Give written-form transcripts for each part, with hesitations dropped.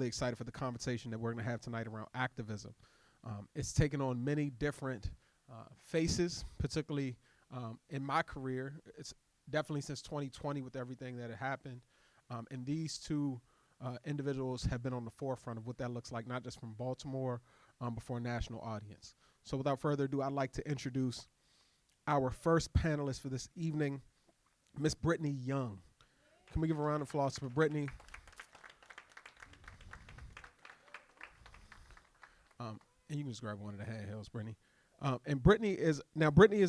really excited for the conversation that we're going to have tonight around activism. It's taken on many different faces, particularly in my career. It's definitely since 2020 with everything that had happened. And these two individuals have been on the forefront of what that looks like, not just from Baltimore, before a national audience. So without further ado, I'd like to introduce our first panelist for this evening, Miss Brittany Young. Can we give a round of applause for Brittany? And you can just grab one of the handhelds, Brittany. And Brittany is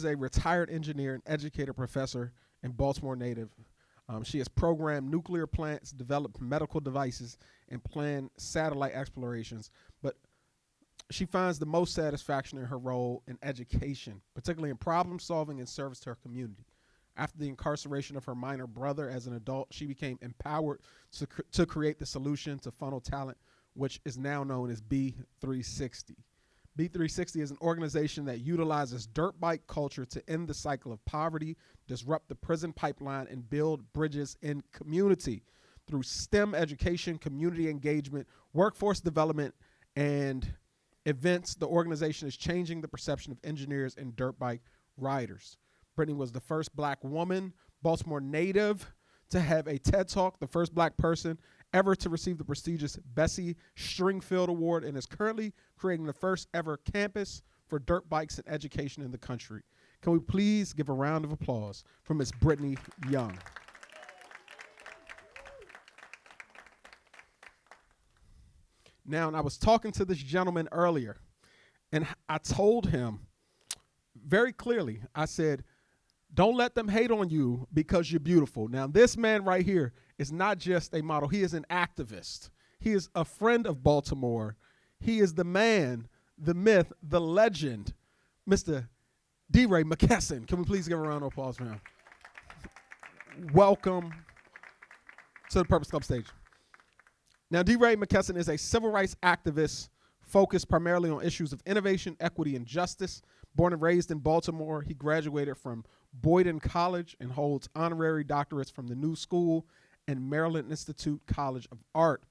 a retired engineer and educator professor and Baltimore native. She has programmed nuclear plants, developed medical devices, and planned satellite explorations. But she finds the most satisfaction in her role in education, particularly in problem solving and service to her community. After the incarceration of her minor brother as an adult, she became empowered to create the solution to funnel talent, which is now known as B360. B360 is an organization that utilizes dirt bike culture to end the cycle of poverty, disrupt the prison pipeline, and build bridges in community. Through STEM education, community engagement, workforce development, and events, the organization is changing the perception of engineers and dirt bike riders. Brittany was the first black woman, Baltimore native, to have a TED Talk, the first black person ever to receive the prestigious Bessie Stringfield Award, and is currently creating the first ever campus for dirt bikes and education in the country. Can we please give a round of applause for Miss Brittany Young? Now, and I was talking to this gentleman earlier, and I told him very clearly, I said, don't let them hate on you because you're beautiful. Now, this man right here is not just a model. He is an activist. He is a friend of Baltimore. He is the man, the myth, the legend, Mr. D-Ray McKesson. Can we please give a round of applause for him? Welcome to the Purpose Club stage. Now, D-Ray McKesson is a civil rights activist focused primarily on issues of innovation, equity, and justice. Born and raised in Baltimore, he graduated from Boyden College and holds honorary doctorates from the New School and Maryland Institute College of Art.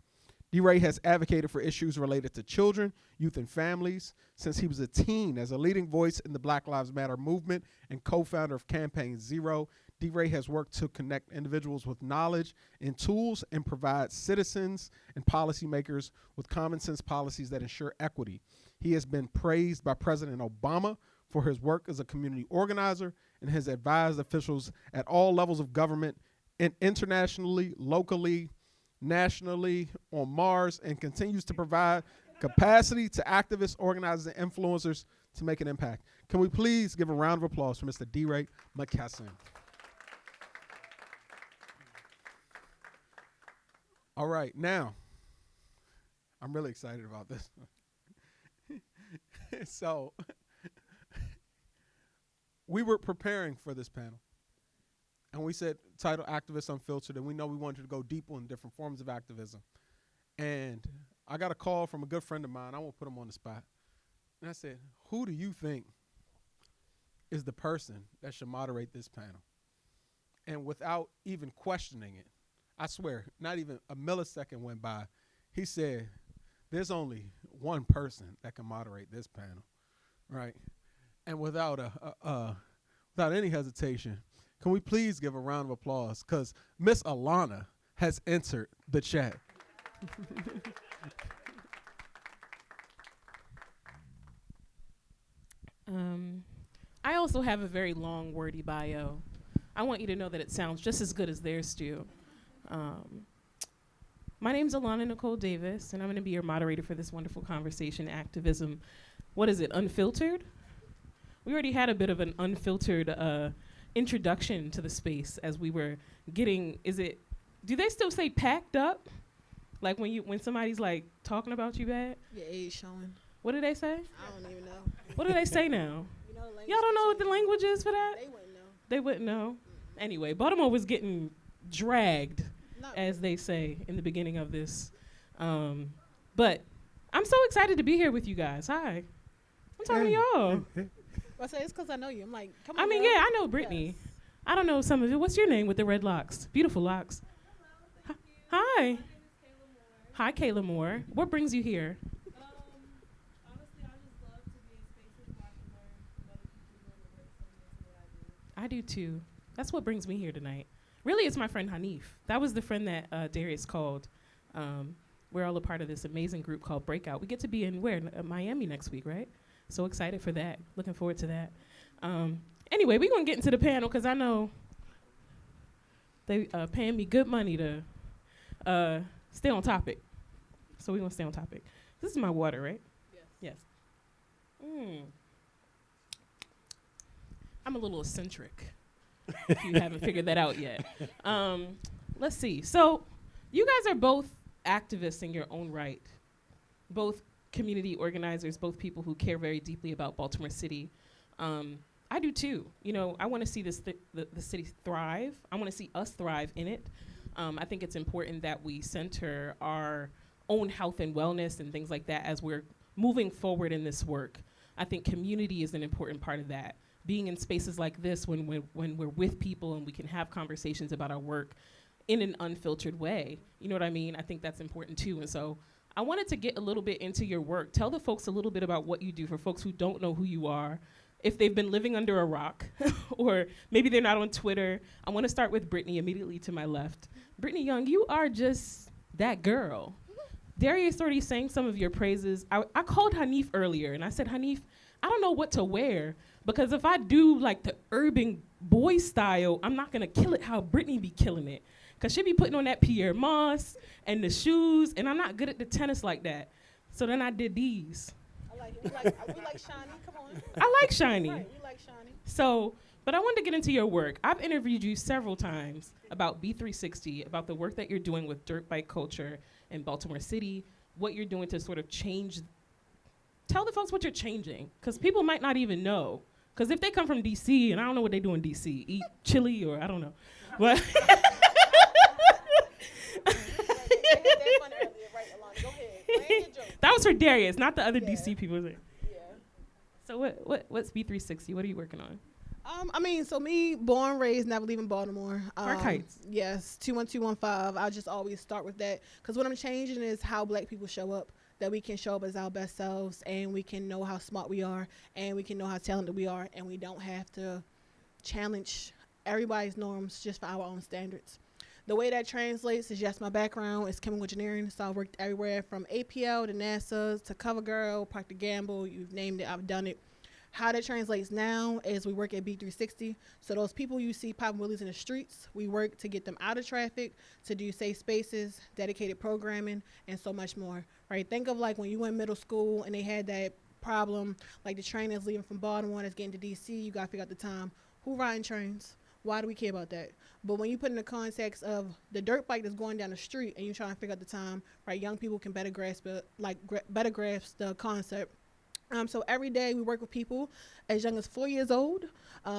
D-Ray has advocated for issues related to children, youth, and families since he was a teen. As a leading voice in the Black Lives Matter movement and co-founder of Campaign Zero, D-Ray has worked to connect individuals with knowledge and tools and provide citizens and policymakers with common sense policies that ensure equity. He has been praised by President Obama for his work as a community organizer and has advised officials at all levels of government and internationally, locally, nationally, on Mars, and continues to provide capacity to activists, organizers, and influencers to make an impact. Can we please give a round of applause for Mr. D-Ray McKesson? All right, now, I'm really excited about this. So, we were preparing for this panel, and we said title Activism Unfiltered, and we know we wanted to go deeper in different forms of activism. And I got a call from a good friend of mine. I won't put him on the spot. And I said, who do you think is the person that should moderate this panel? And without even questioning it, I swear, not even a millisecond went by, he said, there's only one person that can moderate this panel, right? And without any hesitation, can we please give a round of applause? Because Miss Alana has entered the chat. I also have a very long, wordy bio. I want you to know that it sounds just as good as theirs do. My name's Alana Nicole Davis, and I'm going to be your moderator for this wonderful conversation, Activism. What is it, Unfiltered? We already had a bit of an unfiltered introduction to the space as we were getting, do they still say packed up? Like when somebody's like talking about you bad? Your age showing. What do they say? I don't even know. What do they say now? You know the Y'all don't know what the language is for that? They wouldn't know. They wouldn't know. Anyway, Baltimore was getting dragged, Not as they say in the beginning of this. But I'm so excited to be here with you guys. Hi. I'm talking to y'all. I say it's because I know you. I'm like, come on. I mean, girl. yeah, I know Brittany. Yes. I don't know some of you. What's your name with the red locks? Beautiful locks. Hi. Hi, Kayla Moore. What brings you here? Honestly, I just love to be in spaces where I can learn from other people doing the work similar to what I do. I do too. That's what brings me here tonight. Really, it's my friend Hanif. That was the friend that Darius called. We're all a part of this amazing group called Breakout. We get to be in where? Miami next week, right? So excited for that. Looking forward to that. Anyway, we're going to get into the panel because I know they paying me good money to stay on topic. So we're going to stay on topic. This is my water, right? Yes. I'm a little eccentric, if you haven't figured that out yet. Let's see. So you guys are both activists in your own right, both community organizers, both people who care very deeply about Baltimore City. I do too. You know, I want to see the city thrive. I want to see us thrive in it. I think it's important that we center our own health and wellness and things like that as we're moving forward in this work. I think community is an important part of that. Being in spaces like this when we're with people and we can have conversations about our work in an unfiltered way. You know what I mean? I think that's important too. And so I wanted to get a little bit into your work. Tell the folks a little bit about what you do for folks who don't know who you are, if they've been living under a rock, or maybe they're not on Twitter. I want to start with Brittany immediately to my left. Brittany Young, you are just that girl. Darius already sang some of your praises. I called Hanif earlier and I said, Hanif, I don't know what to wear because if I do like the urban boy style, I'm not gonna kill it how Brittany be killing it. Cause she be putting on that Pierre Moss and the shoes and I'm not good at the tennis like that. So then I did these. I like it. We like shiny. Come on. I like shiny. Right, we like shiny. So, but I wanted to get into your work. I've interviewed you several times about B360, about the work that you're doing with dirt bike culture in Baltimore City, what you're doing to sort of change. Tell the folks what you're changing, because people might not even know. Because if they come from D.C., and I don't know what they do in D.C., eat chili or I don't know. But They had that fun earlier, right, Alana? Go ahead. Land your joke. that was for Darius, not the other Yeah. D.C. people. Yeah. So what's B360? What are you working on? I mean, so me, born, raised, never leaving Baltimore. Park Heights. Yes, 21215. I'll just always start with that because what I'm changing is how Black people show up. That we can show up as our best selves, and we can know how smart we are, and we can know how talented we are, and we don't have to challenge everybody's norms just for our own standards. The way that translates is just my background is chemical engineering, so I worked everywhere from APL to NASA to CoverGirl, Procter Gamble, you've named it, I've done it. How that translates now is we work at B360. So those people you see popping wheelies in the streets, we work to get them out of traffic, to do safe spaces, dedicated programming, and so much more. Right? Think of like when you went in middle school and they had that problem, like the train that's leaving from Baltimore that's getting to DC, you gotta figure out the time. Who riding trains? Why do we care about that? But when you put in the context of the dirt bike that's going down the street and you're trying to figure out the time, right? Young people can better grasp it, better grasp the concept. So every day we work with people as young as 4 years old.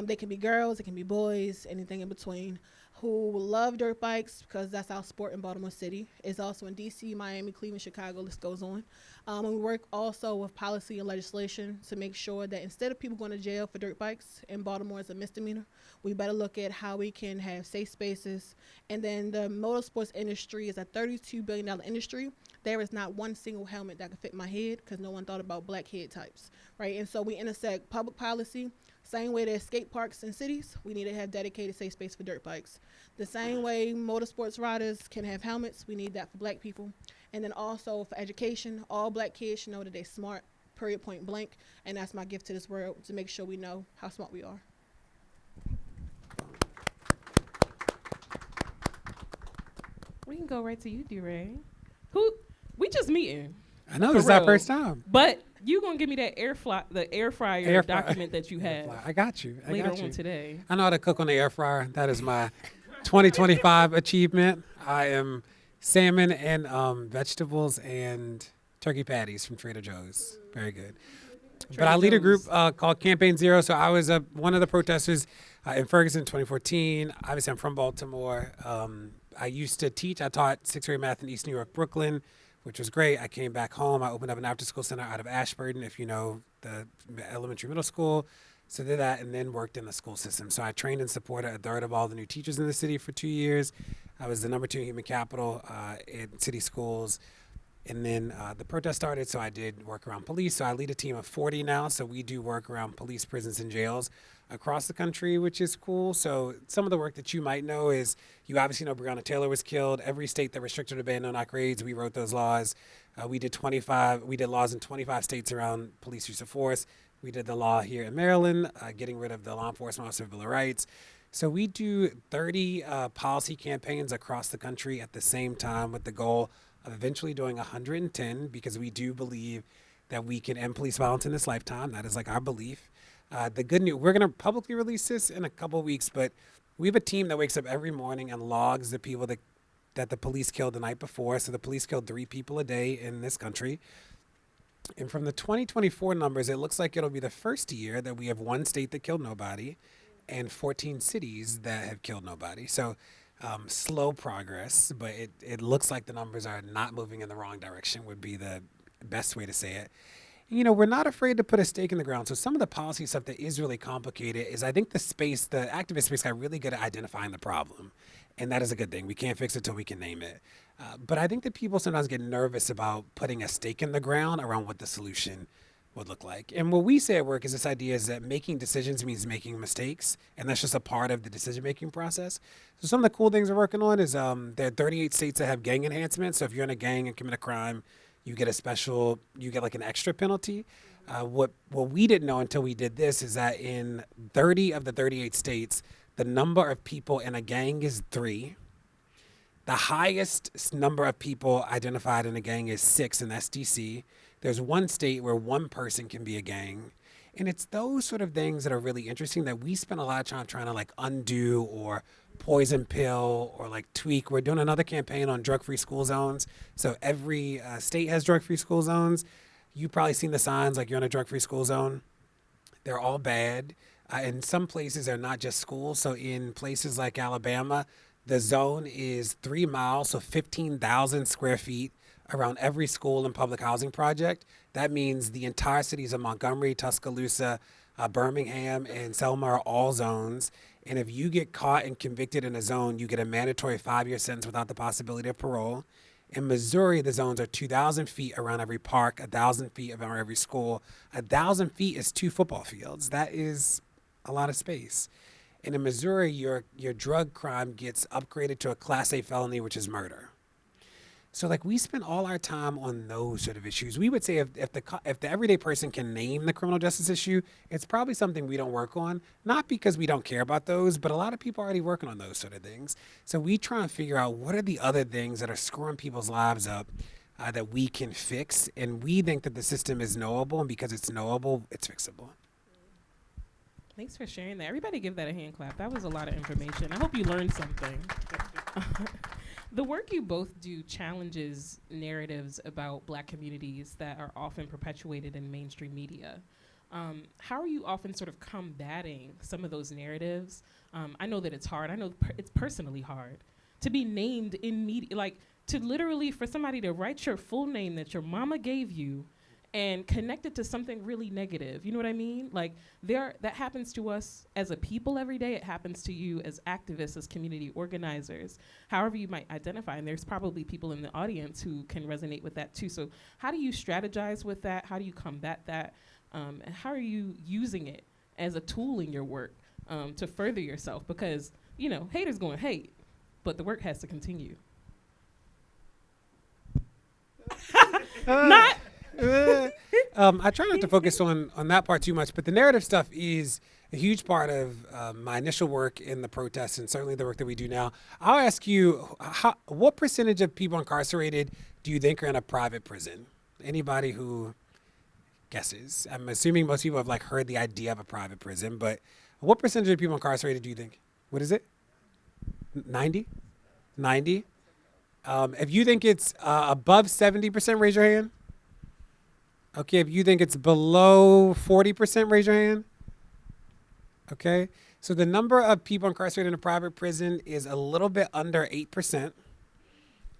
They can be girls, they can be boys, anything in between, who love dirt bikes because that's our sport in Baltimore City. It's also in D.C., Miami, Cleveland, Chicago, list goes on. And we work also with policy and legislation to make sure that instead of people going to jail for dirt bikes in Baltimore as a misdemeanor, we better look at how we can have safe spaces. And then the motorsports industry is a $32 billion industry. There is not one single helmet that can fit my head because no one thought about black head types, right? And so we intersect public policy. Same way there's skate parks in cities, we need to have dedicated safe space for dirt bikes. The same way motorsports riders can have helmets, we need that for black people. And then also for education, all black kids should know that they're smart, period, point blank. And that's my gift to this world, to make sure we know how smart we are. We can go right to you, D-Ray. We just meeting. I know For this is our real. first time. But you gonna give me that air fryer document that you have I got you. I later got you. on today. I know how to cook on the air fryer. That is my 2025 achievement. I am salmon and vegetables and turkey patties from Trader Joe's. Very good. But I lead a group called Campaign Zero. So I was one of the protesters in Ferguson in 2014. Obviously, I'm from Baltimore. I used to teach. I taught sixth grade math in East New York, Brooklyn, which was great. I came back home. I opened up an after-school center out of Ashburton, if you know the elementary middle school. So did that and then worked in the school system. So I trained and supported a third of all the new teachers in the city for 2 years. I was the #2 human capital in city schools. And then the protest started, so I did work around police. So I lead a team of 40 now. So we do work around police, prisons, and jails across the country, which is cool. So some of the work that you might know is you obviously know Breonna Taylor was killed. Every state that restricted or banned no-knock raids, we wrote those laws. We did laws in 25 states around police use of force. We did the law here in Maryland, getting rid of the law enforcement officer Bill of Rights. So we do 30 policy campaigns across the country at the same time with the goal of eventually doing 110, because we do believe that we can end police violence in this lifetime. That is like our belief. The good news, we're going to publicly release this in a couple of weeks, but we have a team that wakes up every morning and logs the people that the police killed the night before. So the police killed 3 people a day in this country. And from the 2024 numbers, it looks like it'll be the first year that we have 1 state that killed nobody and 14 cities that have killed nobody. So slow progress, but it looks like the numbers are not moving in the wrong direction would be the best way to say it. You know, we're not afraid to put a stake in the ground. So some of the policy stuff that is really complicated is I think the activist space got really good at identifying the problem. And that is a good thing. We can't fix it till we can name it. But I think that people sometimes get nervous about putting a stake in the ground around what the solution would look like. And what we say at work is this idea is that making decisions means making mistakes, and that's just a part of the decision-making process. So some of the cool things we're working on is there are 38 states that have gang enhancement. So if you're in a gang and commit a crime, you get like an extra penalty. What we didn't know until we did this is that in 30 of the 38 states, the number of people in a gang is 3. The highest number of people identified in a gang is 6, and that's DC. There's 1 state where 1 person can be a gang. And it's those sort of things that are really interesting that we spend a lot of time trying to like undo or poison pill or like tweak. We're doing another campaign on drug-free school zones. So every state has drug-free school zones. You've probably seen the signs like you're in a drug-free school zone. They're all bad. In some places, they're not just schools. So in places like Alabama, the zone is 3 miles, so 15,000 square feet around every school and public housing project. That means the entire cities of Montgomery, Tuscaloosa, Birmingham, and Selma are all zones. And if you get caught and convicted in a zone, you get a mandatory 5-year sentence without the possibility of parole. In Missouri, the zones are 2,000 feet around every park, 1,000 feet around every school. 1,000 feet is 2 football fields. That is a lot of space. And in Missouri, your drug crime gets upgraded to a Class A felony, which is murder. So like we spend all our time on those sort of issues. We would say if the everyday person can name the criminal justice issue, it's probably something we don't work on, not because we don't care about those, but a lot of people are already working on those sort of things. So we try and figure out what are the other things that are screwing people's lives up that we can fix. And we think that the system is knowable, and because it's knowable, it's fixable. Thanks for sharing that. Everybody give that a hand clap. That was a lot of information. I hope you learned something. The work you both do challenges narratives about Black communities that are often perpetuated in mainstream media. How are you often sort of combating some of those narratives? I know that it's hard. I know it's personally hard to be named in media, like to literally for somebody to write your full name that your mama gave you and connect it to something really negative. You know what I mean? Like that happens to us as a people every day. It happens to you as activists, as community organizers, however you might identify. And there's probably people in the audience who can resonate with that too. So how do you strategize with that? How do you combat that? And how are you using it as a tool in your work to further yourself? Because, you know, haters going to hate, but the work has to continue. Not. I try not to focus on that part too much, but the narrative stuff is a huge part of my initial work in the protests and certainly the work that we do now. I'll ask you, what percentage of people incarcerated do you think are in a private prison? Anybody who guesses? I'm assuming most people have like heard the idea of a private prison, but what percentage of people incarcerated do you think? What is it? 90? 90? If you think it's above 70%, raise your hand. Okay, if you think it's below 40%, raise your hand. Okay, so the number of people incarcerated in a private prison is a little bit under 8%.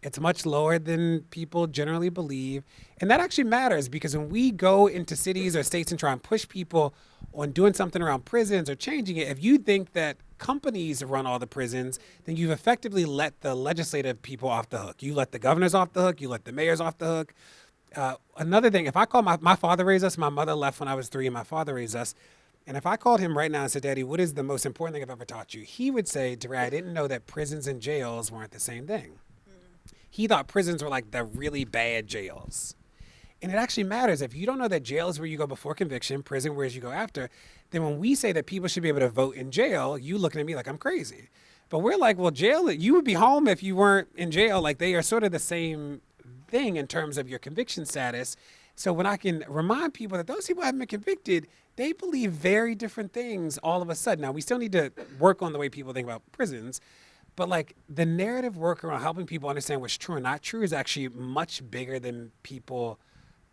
It's much lower than people generally believe. And that actually matters because when we go into cities or states and try and push people on doing something around prisons or changing it, if you think that companies run all the prisons, then you've effectively let the legislative people off the hook. You let the governors off the hook. You let the mayors off the hook. Another thing, if I call my father raised us, my mother left when I was 3 and my father raised us. And if I called him right now and said, Daddy, what is the most important thing I've ever taught you? He would say, DeRay, I didn't know that prisons and jails weren't the same thing. He thought prisons were like the really bad jails. And it actually matters. If you don't know that jail is where you go before conviction, prison where you go after, then when we say that people should be able to vote in jail, you looking at me like I'm crazy. But we're like, well, jail, you would be home if you weren't in jail. Like they are sort of the same thing in terms of your conviction status. So when I can remind people that those people haven't been convicted, they believe very different things all of a sudden. Now, we still need to work on the way people think about prisons. But like the narrative work around helping people understand what's true and not true is actually much bigger than people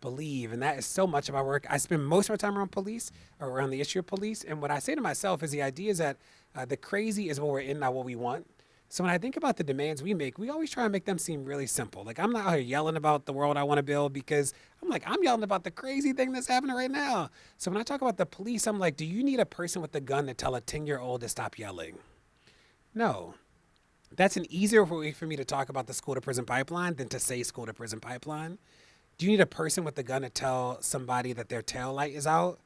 believe. And that is so much of my work. I spend most of my time around police or around the issue of police. And what I say to myself is the idea is that the crazy is what we're in, not what we want. So when I think about the demands we make, we always try and make them seem really simple. Like I'm not out here yelling about the world I want to build because I'm yelling about the crazy thing that's happening right now. So when I talk about the police, I'm like, do you need a person with a gun to tell a 10-year-old to stop yelling? No. That's an easier way for me to talk about the school to prison pipeline than to say school to prison pipeline. Do you need a person with a gun to tell somebody that their tail light is out?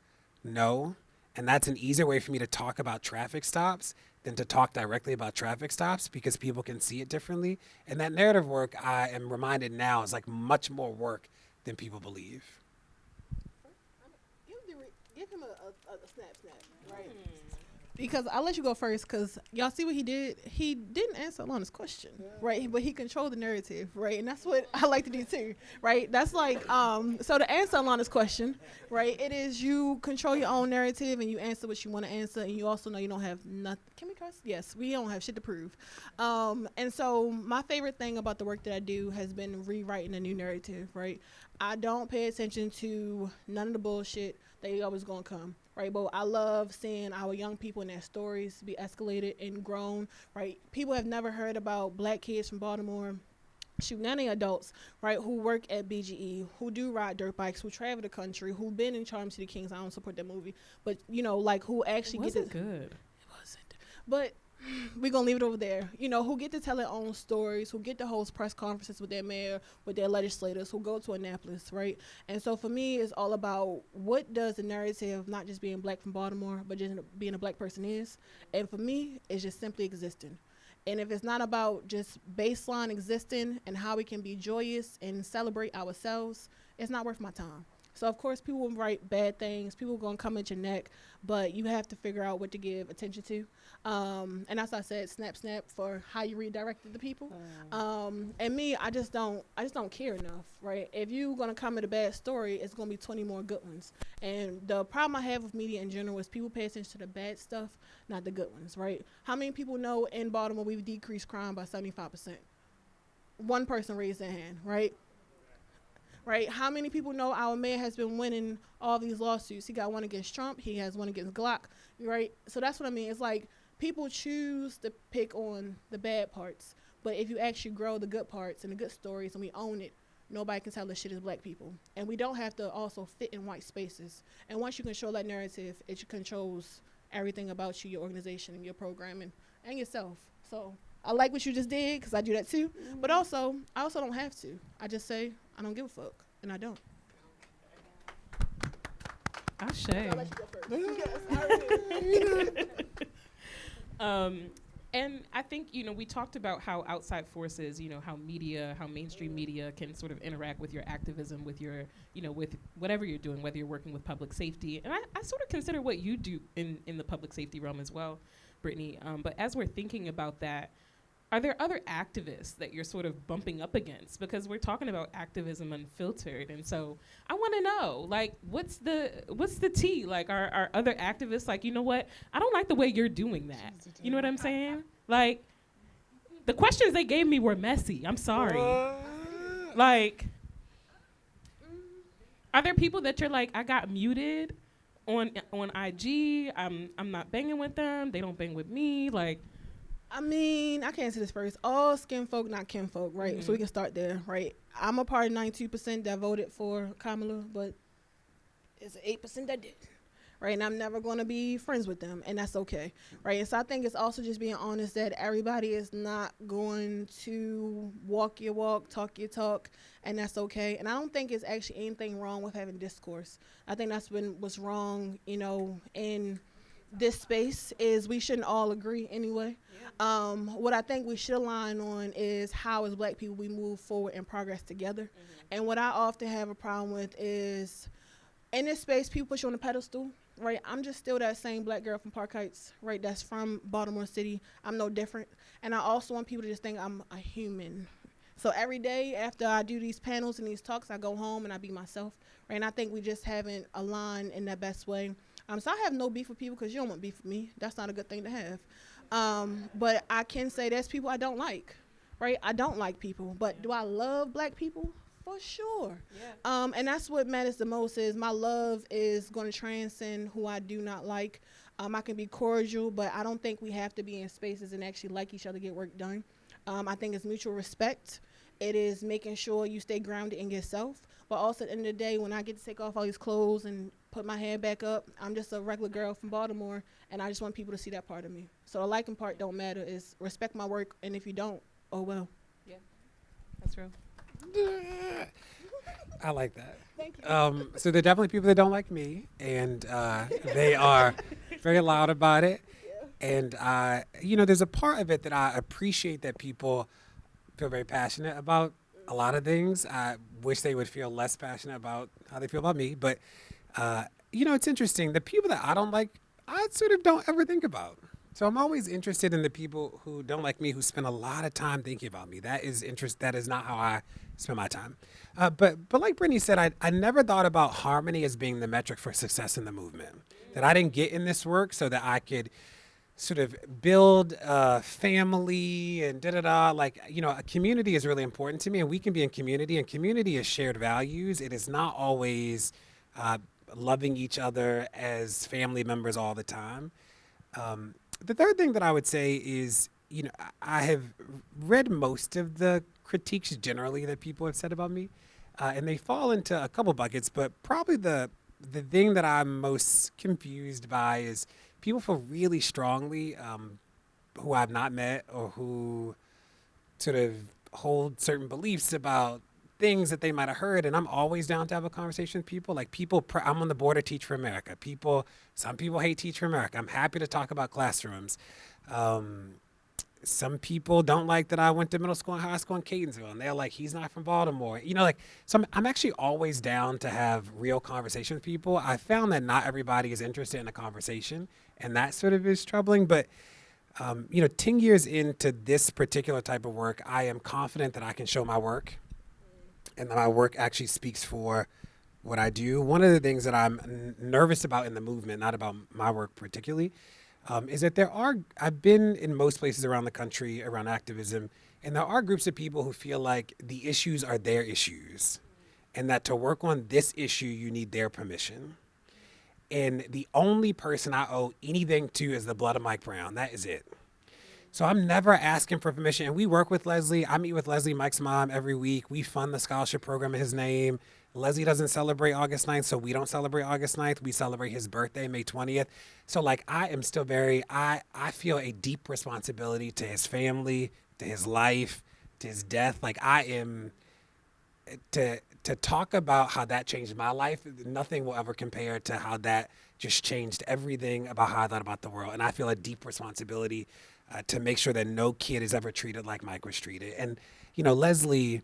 No. And that's an easier way for me to talk about traffic stops than to talk directly about traffic stops because people can see it differently. And that narrative work, I am reminded now, is like much more work than people believe. Give him a snap, right? Because I'll let you go first because y'all see what he did? He didn't answer Alana's question, right? But he controlled the narrative, right? And that's what I like to do too, right? That's like, so to answer Alana's question, right, it is you control your own narrative and you answer what you want to answer and you also know you don't have nothing. Can we curse? Yes, we don't have shit to prove. And so my favorite thing about the work that I do has been rewriting a new narrative, right? I don't pay attention to none of the bullshit that always gonna come. Right, but I love seeing our young people and their stories be escalated and grown, right? People have never heard about black kids from Baltimore, shoot, none of adults, right, who work at BGE, who do ride dirt bikes, who travel the country, who've been in Charm City Kings. I don't support that movie, but, you know, like who actually It wasn't good. It wasn't. But we're going to leave it over there. You know, who get to tell their own stories, who get to host press conferences with their mayor, with their legislators, who go to Annapolis, right? And so for me, it's all about what does the narrative, not just being black from Baltimore, but just being a black person is. And for me, it's just simply existing. And if it's not about just baseline existing and how we can be joyous and celebrate ourselves, it's not worth my time. So, of course, people will write bad things. People are going to come at your neck, but you have to figure out what to give attention to. And as I said, snap, snap for how you redirected the people. And me, I just don't care enough, right? If you're going to come at a bad story, it's going to be 20 more good ones. And the problem I have with media in general is people pay attention to the bad stuff, not the good ones, right? How many people know in Baltimore we've decreased crime by 75%? One person raised their hand, right? Right? How many people know our mayor has been winning all these lawsuits? He got one against Trump. He has one against Glock, right? So that's what I mean. It's like people choose to pick on the bad parts. But if you actually grow the good parts and the good stories and we own it, nobody can tell us shit as black people. And we don't have to also fit in white spaces. And once you control that narrative, it controls everything about you, your organization, and your programming, and yourself. So I like what you just did because I do that too. But also, I also don't have to. I just say, I don't give a fuck, and I don't. Ashe. And I think, you know, we talked about how outside forces, you know, how media, how mainstream media can sort of interact with your activism, with your, you know, with whatever you're doing, whether you're working with public safety. And I sort of consider what you do in the public safety realm as well, Brittany. But as we're thinking about that, are there other activists that you're sort of bumping up against? Because we're talking about Activism Unfiltered, and so I want to know, like, what's the tea? Like, are other activists like, you know what? I don't like the way you're doing that. You know what I'm saying? Like, the questions they gave me were messy. I'm sorry. Like, are there people that you're like, I got muted on IG? I'm not banging with them. They don't bang with me. Like. I mean, I can answer this first. All skin folk, not kin folk, right? Mm-hmm. So we can start there, right? I'm a part of 92% that voted for Kamala, but it's 8% that did, right? And I'm never going to be friends with them, and that's okay, right? And so I think it's also just being honest that everybody is not going to walk your walk, talk your talk, and that's okay. And I don't think it's actually anything wrong with having discourse. I think that's been what's wrong, in this space is we shouldn't all agree anyway. What I think we should align on is how as black people we move forward and progress together. And what I often have a problem with is in this space people put you on a pedestal, right? I'm just still that same black girl from Park Heights, right? That's from Baltimore City. I'm no different. And I also want people to just think I'm a human. So every day after I do these panels and these talks, I go home and I be myself, right? And I think we just haven't aligned in that best way. So I have no beef with people because you don't want beef with me. That's not a good thing to have. But I can say there's people I don't like, right? I don't like people. But do I love black people? For sure. And that's what matters the most is my love is going to transcend who I do not like. I can be cordial, but I don't think we have to be in spaces and actually like each other, get work done. I think it's mutual respect. It is making sure you stay grounded in yourself. But also at the end of the day, when I get to take off all these clothes and put my hair back up, I'm just a regular girl from Baltimore, and I just want people to see that part of me. So the liking part don't matter. Is respect my work, and if you don't, oh well. Yeah, that's real. I like that. Thank you. So there are definitely people that don't like me, and they are very loud about it. And, there's a part of it that I appreciate that people feel very passionate about a lot of things. I wish they would feel less passionate about how they feel about me. But, it's interesting. The people that I don't like, I sort of don't ever think about. So I'm always interested in the people who don't like me, who spend a lot of time thinking about me. That is That is not how I spend my time. But like Brittany said, I never thought about harmony as being the metric for success in the movement. That I didn't get in this work so that I could sort of build a family and da-da-da. Like, a community is really important to me, and we can be in community, and community is shared values. It is not always loving each other as family members all the time. The third thing that I would say is, I have read most of the critiques generally that people have said about me, and they fall into a couple buckets, but probably the thing that I'm most confused by is people feel really strongly, who I've not met or who sort of hold certain beliefs about things that they might have heard. And I'm always down to have a conversation with people. Like I'm on the board of Teach for America. Some people hate Teach for America. I'm happy to talk about classrooms. Some people don't like that I went to middle school and high school in Catonsville, and they're like, he's not from Baltimore. So I'm actually always down to have real conversation with people. I found that not everybody is interested in a conversation, and that sort of is troubling. But, 10 years into this particular type of work, I am confident that I can show my work, and that my work actually speaks for what I do. One of the things that I'm nervous about in the movement, not about my work particularly, is that I've been in most places around the country around activism, and there are groups of people who feel like the issues are their issues, and that to work on this issue, you need their permission. And the only person I owe anything to is the blood of Mike Brown. That is it. So I'm never asking for permission. And we work with Leslie. I meet with Leslie, Mike's mom, every week. We fund the scholarship program in his name. Leslie doesn't celebrate August 9th, so we don't celebrate August 9th. We celebrate his birthday, May 20th. So I am still I feel a deep responsibility to his family, to his life, to his death. I am, to talk about how that changed my life, nothing will ever compare to how that just changed everything about how I thought about the world. And I feel a deep responsibility to make sure that no kid is ever treated like Mike was treated. And, Leslie,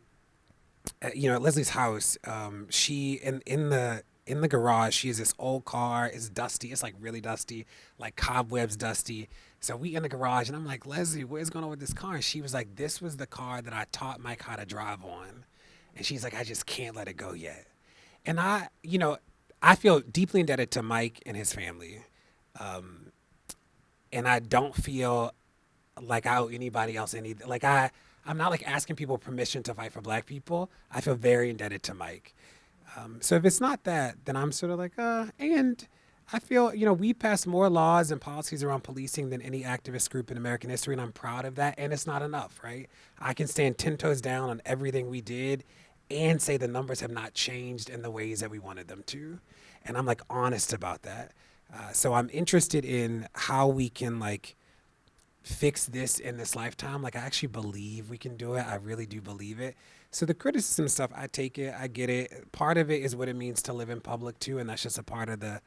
at Leslie's house, she in the garage, she has this old car. It's dusty. It's really dusty, like cobwebs dusty. So we in the garage, and I'm like, Leslie, what's going on with this car? And she was like, this was the car that I taught Mike how to drive on. And she's like, I just can't let it go yet. And I feel deeply indebted to Mike and his family. And I don't feel like I owe anybody else anything. I'm not asking people permission to fight for black people. I feel very indebted to Mike. So if it's not that, then I'm sort of and I feel, we pass more laws and policies around policing than any activist group in American history, and I'm proud of that, and it's not enough, right? I can stand 10 toes down on everything we did and say the numbers have not changed in the ways that we wanted them to. And I'm honest about that. So I'm interested in how we can like fix this in this lifetime. Like I actually believe we can do it. I really do believe it. So the criticism stuff, I take it, I get it. Part of it is what it means to live in public too, and that's just a part of the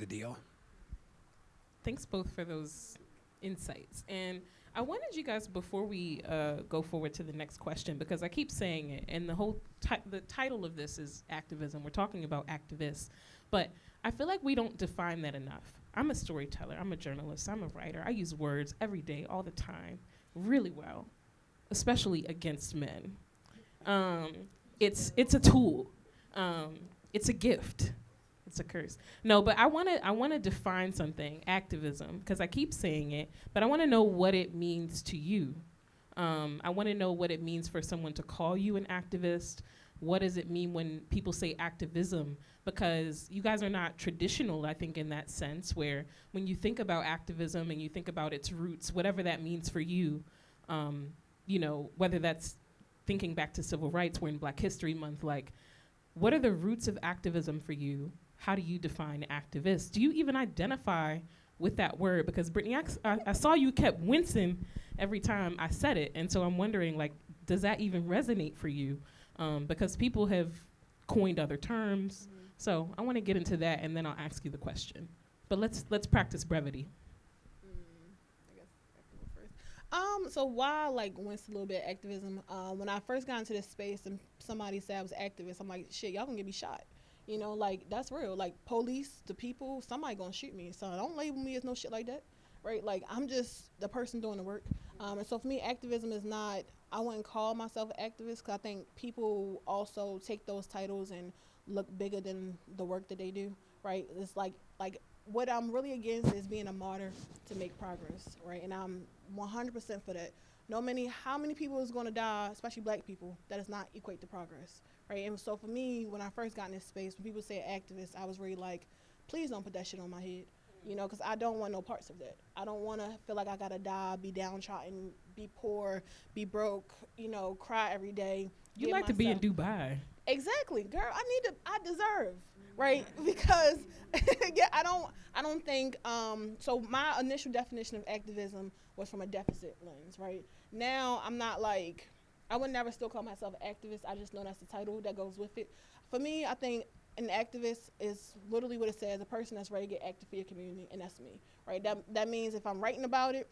deal. Thanks both for those insights. And I wanted you guys, before we go forward to the next question, because I keep saying it, and the title of this is activism. We're talking about activists, but I feel like we don't define that enough. I'm a storyteller, I'm a journalist, I'm a writer. I use words every day, all the time, really well, especially against men. It's a tool. It's a gift. It's a curse. No, but I want to define something, activism, because I keep saying it, but I want to know what it means to you. I want to know what it means for someone to call you an activist. What does it mean when people say activism? Because you guys are not traditional, I think, in that sense, where when you think about activism and you think about its roots, whatever that means for you, whether that's thinking back to civil rights, we're in Black History Month, like, what are the roots of activism for you? How do you define activist? Do you even identify with that word? Because Brittany, I saw you kept wincing every time I said it, and so I'm wondering, like, does that even resonate for you? Because people have coined other terms. So I want to get into that, and then I'll ask you the question. But let's practice brevity. I guess I have to go first. So why I went a little bit activism? When I first got into this space and somebody said I was activist, I'm like, shit, y'all gonna get me shot. That's real. Like police, the people, somebody gonna shoot me. So don't label me as no shit like that, right? Like I'm just the person doing the work. And so for me, activism is not. I wouldn't call myself an activist because I think people also take those titles and look bigger than the work that they do, right? It's like what I'm really against is being a martyr to make progress, right? And I'm 100% for that. How many people is going to die, especially Black people, that does not equate to progress, right? And so for me, when I first got in this space, when people say activist, I was really like, please don't put that shit on my head, because I don't want no parts of that. I don't want to feel like I got to die, be downtrodden, be poor, be broke, cry every day. You like to be in Dubai. Exactly, girl. I deserve, right? Because yeah, I don't think so my initial definition of activism was from a deficit lens, right? Now I'm not like, I would never still call myself an activist. I just know that's the title that goes with it. For me, I think an activist is literally what it says, a person that's ready to get active for your community, and that's me, right? That means if I'm writing about it,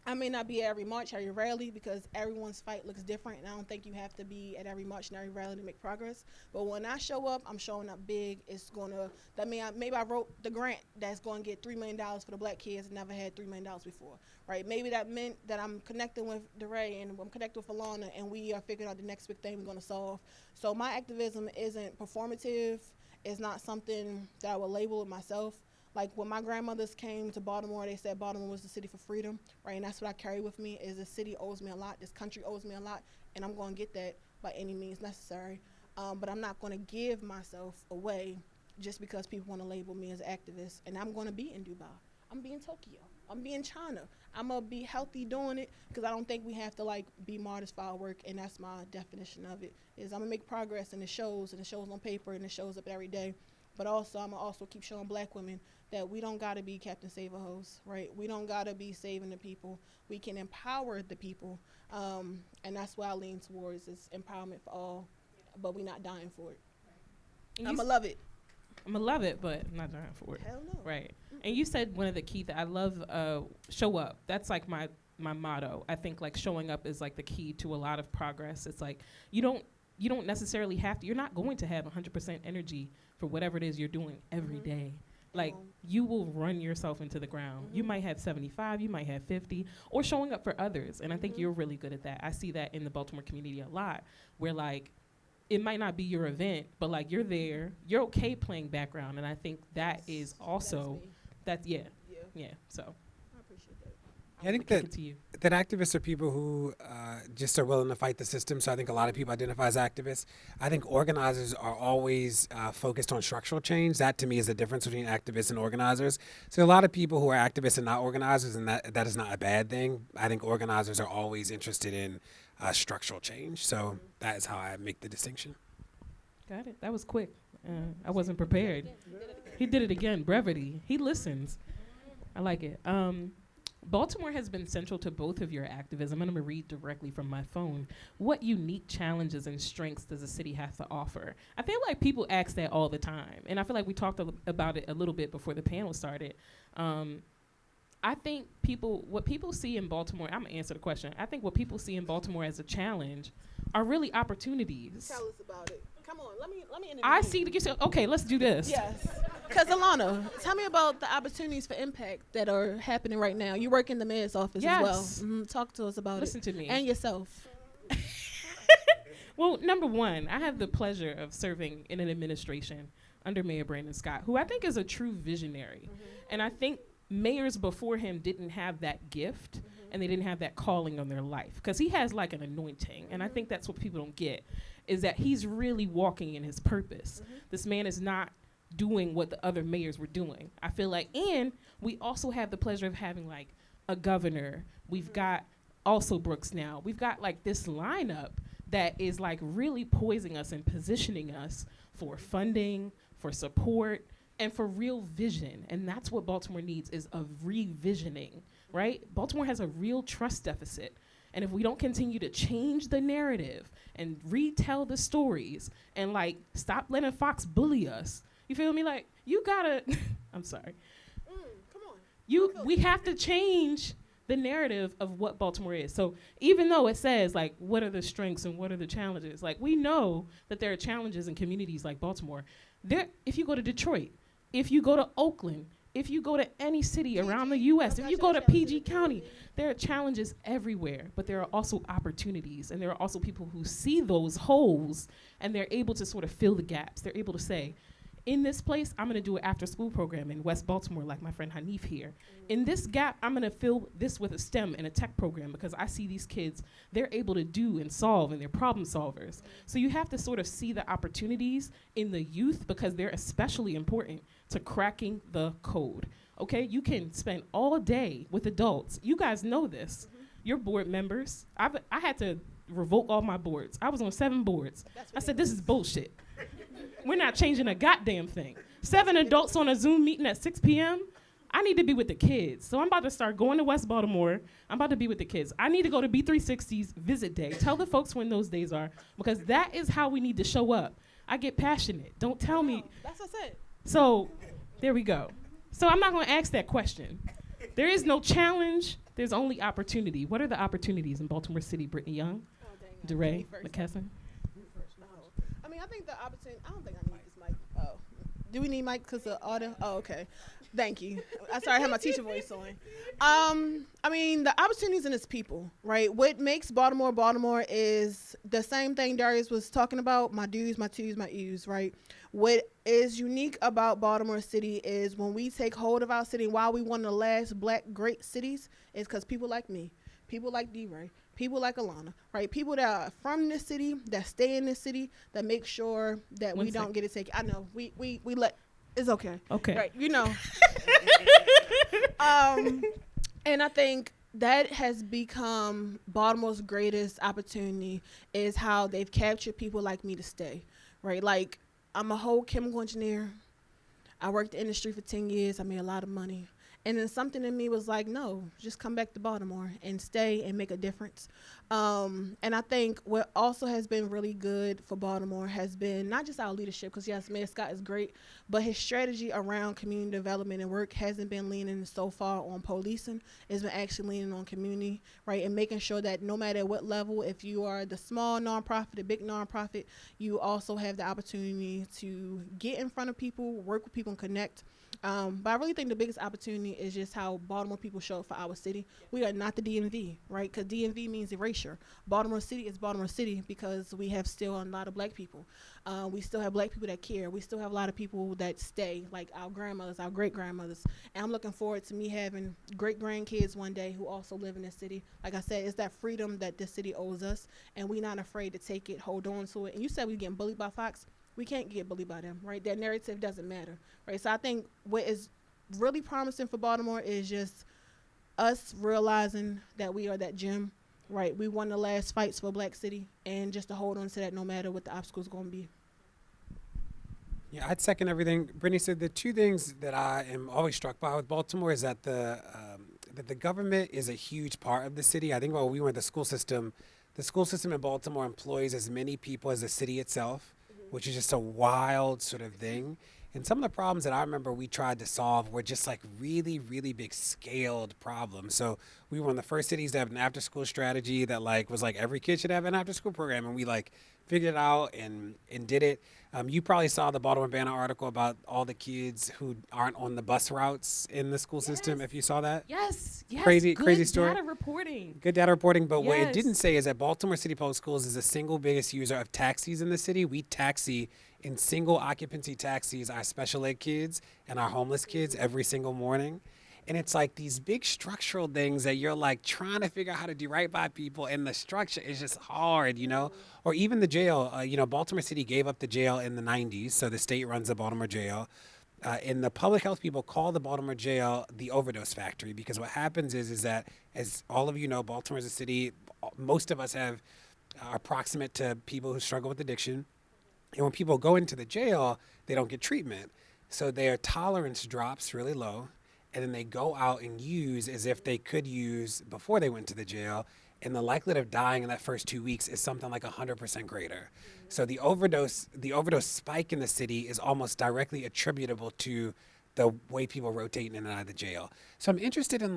I may not be at every march, every rally, because everyone's fight looks different, and I don't think you have to be at every march and every rally to make progress. But when I show up, I'm showing up big. Maybe I wrote the grant that's going to get $3 million for the Black kids that never had $3 million before, right? Maybe that meant that I'm connecting with DeRay and I'm connecting with Alana, and we are figuring out the next big thing we're going to solve. So my activism isn't performative. It's not something that I would label it myself. Like when my grandmothers came to Baltimore, they said Baltimore was the city for freedom, right? And that's what I carry with me, is this city owes me a lot, this country owes me a lot, and I'm going to get that by any means necessary. But I'm not going to give myself away just because people want to label me as an activist. And I'm going to be in Dubai. I'm be in Tokyo. I'm be in China. I'm going to be healthy doing it, because I don't think we have to be martyrs for our work, and that's my definition of it, is I'm going to make progress, and it shows on paper, and it shows up every day. But also, I'm going to also keep showing Black women that we don't got to be Captain Save-A-Hose, right? We don't got to be saving the people. We can empower the people. And that's what I lean towards, is empowerment for all, but we're not dying for it. I'm going to love it. I'm going to love it, but I'm not dying for it. Hell no. Right. And you said one of the key I love, show up. That's like my motto. I think showing up is the key to a lot of progress. It's you don't necessarily have to, you're not going to have 100% energy for whatever it is you're doing every day. You will run yourself into the ground. You might have 75, you might have 50, or showing up for others. And I think you're really good at that. I see that in the Baltimore community a lot, where it might not be your event, but you're there, you're okay playing background. And I think that is also, yeah. So I appreciate that. I think kick it to you. that activists are people who just are willing to fight the system. So I think a lot of people identify as activists. I think organizers are always focused on structural change. That to me is the difference between activists and organizers. So a lot of people who are activists and not organizers, and that is not a bad thing. I think organizers are always interested in structural change. So that is how I make the distinction. Got it. That was quick. I wasn't prepared. He did it again. Brevity. He listens. I like it. Baltimore has been central to both of your activism. I'm going to read directly from my phone. What unique challenges and strengths does the city have to offer? I feel like people ask that all the time, and I feel like we talked about it a little bit before the panel started. I think what people see in Baltimore, I'm going to answer the question. I think what people see in Baltimore as a challenge are really opportunities. Tell us about it. Come on, let me interview I you. see okay, let's do this. Yes. Because Alana, tell me about the opportunities for impact that are happening right now. You work in the mayor's office as well. Yes. Talk to us about Listen it. to me. And yourself. Well, number one, I have the pleasure of serving in an administration under Mayor Brandon Scott, who I think is a true visionary. And I think mayors before him didn't have that gift and they didn't have that calling on their life, because he has like an anointing. And I think that's what people don't get, is that he's really walking in his purpose. This man is not doing what the other mayors were doing, I feel like. And we also have the pleasure of having like a governor. We've got also Brooks now. We've got like this lineup that is like really poising us and positioning us for funding, for support, and for real vision. And that's what Baltimore needs, is a revisioning, right? Baltimore has a real trust deficit. And if we don't continue to change the narrative and retell the stories and like stop letting Fox bully us, you feel me? Like, you gotta, I'm sorry. Come on. We have to change the narrative of what Baltimore is. So even though it says like, what are the strengths and what are the challenges? Like, we know that there are challenges in communities like Baltimore. If you go to Detroit, if you go to Oakland, if you go to any city around the U.S., if you go to PG County, there are challenges everywhere, but there are also opportunities, and there are also people who see those holes, and they're able to sort of fill the gaps. They're able to say, in this place, I'm gonna do an after-school program in West Baltimore, like my friend Hanif here. In this gap, I'm gonna fill this with a STEM and a tech program, because I see these kids, they're able to do and solve, and they're problem solvers. So you have to sort of see the opportunities in the youth, because they're especially important to cracking the code. Okay, you can spend all day with adults. You guys know this. You're board members. I had to revoke all my boards. I was on 7 boards. I said, this is bullshit. We're not changing a goddamn thing. 7 adults on a Zoom meeting at 6 p.m. I need to be with the kids. So I'm about to start going to West Baltimore. I'm about to be with the kids. I need to go to B360's visit day. Tell the folks when those days are, because that is how we need to show up. I get passionate. Don't tell me. That's what I said. So there we go. So I'm not going to ask that question. There is no challenge. There's only opportunity. What are the opportunities in Baltimore City, Brittany Young, DeRay, McKesson? I mean, I think the opportunity, I don't think I need this mic. Oh. Do we need mic because of audio? Oh, okay. Thank you. I'm sorry, I have my teacher voice on. I mean, the opportunities in its people, right? What makes Baltimore Baltimore is the same thing Darius was talking about, my do's, my to's, my U's, right? What is unique about Baltimore City is when we take hold of our city, why we one of the last black great cities, is because people like me, people like D-Ray, people like Alana, right? People that are from this city, that stay in this city, that make sure that we don't get it taken. I know, we let, it's okay. Okay. Right, you know. And I think that has become Baltimore's greatest opportunity, is how they've captured people like me to stay, right? Like, I'm a whole chemical engineer. I worked in the industry for 10 years. I made a lot of money. And then something in me was like, no, just come back to Baltimore and stay and make a difference. And I think what also has been really good for Baltimore has been not just our leadership, because yes, Mayor Scott is great, but his strategy around community development and work hasn't been leaning so far on policing. It's been actually leaning on community, right? And making sure that no matter what level, if you are the small nonprofit, the big nonprofit, you also have the opportunity to get in front of people, work with people, and connect. But I really think the biggest opportunity is just how Baltimore people show up for our city. We are not the DMV, right? Because DMV means erasure. Baltimore City is Baltimore City because we have still a lot of black people. We still have black people that care. We still have a lot of people that stay, like our grandmothers, our great-grandmothers. And I'm looking forward to me having great-grandkids one day who also live in this city. Like I said, it's that freedom that this city owes us, and we're not afraid to take it, hold on to it. And you said we're getting bullied by Fox. We can't get bullied by them, right? That narrative doesn't matter, right? So I think what is really promising for Baltimore is just us realizing that we are that gem, right? We won the last fights for Black City, and just to hold on to that no matter what the obstacles going to be. Yeah, I'd second everything Brittany said. The two things that I am always struck by with Baltimore is that the government is a huge part of the city. I think when we went to the school system in Baltimore employs as many people as the city itself, which is just a wild sort of thing. And some of the problems that I remember we tried to solve were just like really, really big scaled problems. So we were one of the first cities to have an after school strategy that like was like every kid should have an after school program, and we like figured it out and did it. You probably saw the Baltimore Banner article about all the kids who aren't on the bus routes in the school system. If you saw that, Yes, yes. Crazy- good crazy story. Data reporting. good data reporting. But what it Yes. didn't say is that Baltimore City Public Schools is the single biggest user of taxis in the city. We taxi in single occupancy taxis our special ed kids and our homeless kids every single morning. And it's like these big structural things that you're like trying to figure out how to do right by people, and the structure is just hard, you know? Or even the jail. Baltimore City gave up the jail in the 90s, so the state runs the Baltimore jail. And the public health people call the Baltimore jail the overdose factory, because what happens is that, as all of you know, Baltimore is a city, most of us are proximate to people who struggle with addiction. And when people go into the jail, they don't get treatment. So their tolerance drops really low, and then they go out and use as if they could use before they went to the jail. And the likelihood of dying in that first 2 weeks is something like 100% greater. So the overdose spike in the city is almost directly attributable to the way people rotate in and out of the jail. So I'm interested in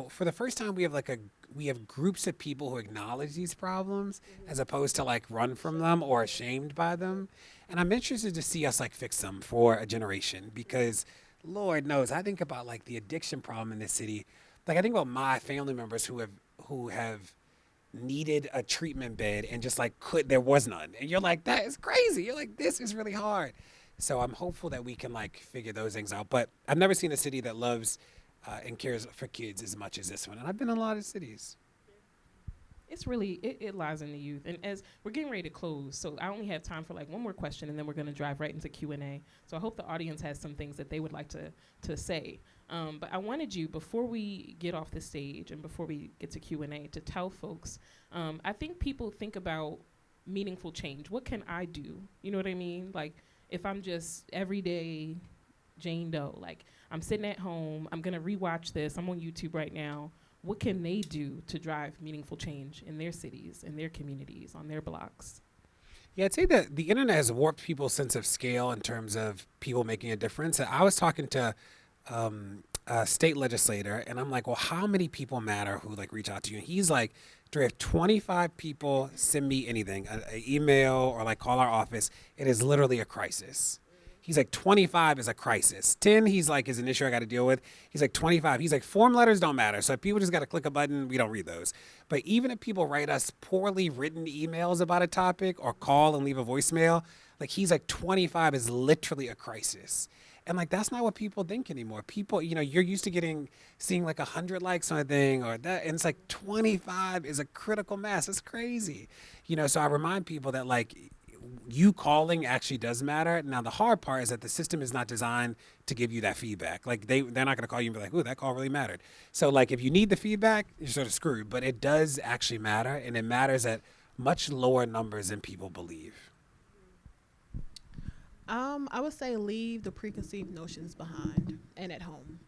for the first time we have groups of people who acknowledge these problems as opposed to like run from them or ashamed by them. And I'm interested to see us like fix them for a generation, because Lord knows, I think about like the addiction problem in this city. Like I think about my family members who have needed a treatment bed and just like there was none. And you're like, that is crazy. You're like, this is really hard. So I'm hopeful that we can like figure those things out. But I've never seen a city that loves and cares for kids as much as this one. And I've been in a lot of cities. It's really, it lies in the youth. And as we're getting ready to close, so I only have time for like one more question, and then we're going to drive right into Q&A. So I hope the audience has some things that they would like to say. But I wanted you, before we get off the stage and before we get to Q&A, to tell folks, I think people think about meaningful change. What can I do? You know what I mean? Like, if I'm just everyday Jane Doe, like I'm sitting at home, I'm going to rewatch this, I'm on YouTube right now. What can they do to drive meaningful change in their cities, in their communities, on their blocks? Yeah, I'd say that the internet has warped people's sense of scale in terms of people making a difference. I was talking to a state legislator, and I'm like, well, how many people matter who like reach out to you? And he's like, Dre, if 25 people send me anything, an email or like call our office, it is literally a crisis. He's like, 25 is a crisis. 10, he's like, is an issue I got to deal with. He's like, 25. He's like, form letters don't matter. So if people just got to click a button, we don't read those. But even if people write us poorly written emails about a topic or call and leave a voicemail, like he's like, 25 is literally a crisis. And like, that's not what people think anymore. People, you're used to seeing like 100 likes on a thing or that. And it's like 25 is a critical mass. It's crazy. So I remind people that like, you calling actually does matter. Now, the hard part is that the system is not designed to give you that feedback. Like they're not going to call you and be like, ooh, that call really mattered. So like if you need the feedback, you're sort of screwed. But it does actually matter, and it matters at much lower numbers than people believe. I would say leave the preconceived notions behind and at home.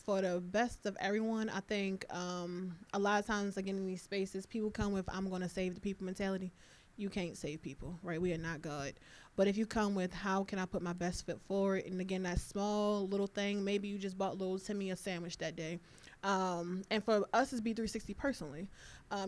For the best of everyone, I think a lot of times, again, in these spaces, people come with, I'm going to save the people mentality. You can't save people, right? We are not God. But if you come with, how can I put my best foot forward? And again, that small little thing, maybe you just bought little Timmy a sandwich that day. And for us as B360 personally,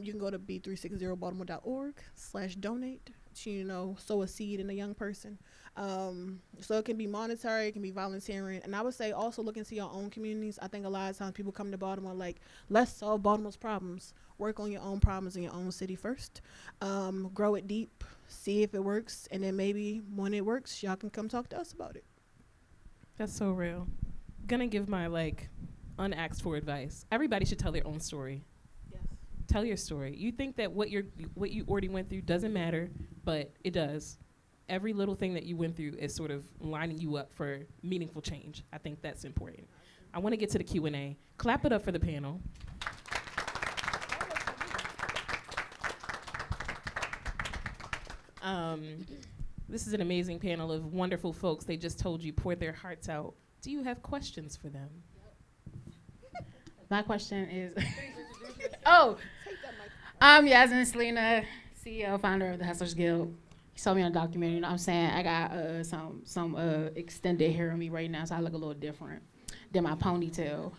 you can go to b360baltimore.org/donate to, sow a seed in a young person. So it can be monetary, it can be volunteering. And I would say also look into your own communities. I think a lot of times people come to Baltimore like, let's solve Baltimore's problems. Work on your own problems in your own city first. Grow it deep, see if it works. And then maybe when it works, y'all can come talk to us about it. That's so real. Gonna give my unasked for advice. Everybody should tell their own story. Yes. Tell your story. You think that what you already went through doesn't matter, but it does. Every little thing that you went through is sort of lining you up for meaningful change. I think that's important. I want to get to the Q&A. Clap it up for the panel. This is an amazing panel of wonderful folks. They just told you, poured their hearts out. Do you have questions for them? My question is, oh, I'm Yasmin Selena, CEO, founder of the Hustlers Guild. You saw me on a documentary, you know what I'm saying? I got some extended hair on me right now, so I look a little different than my ponytail.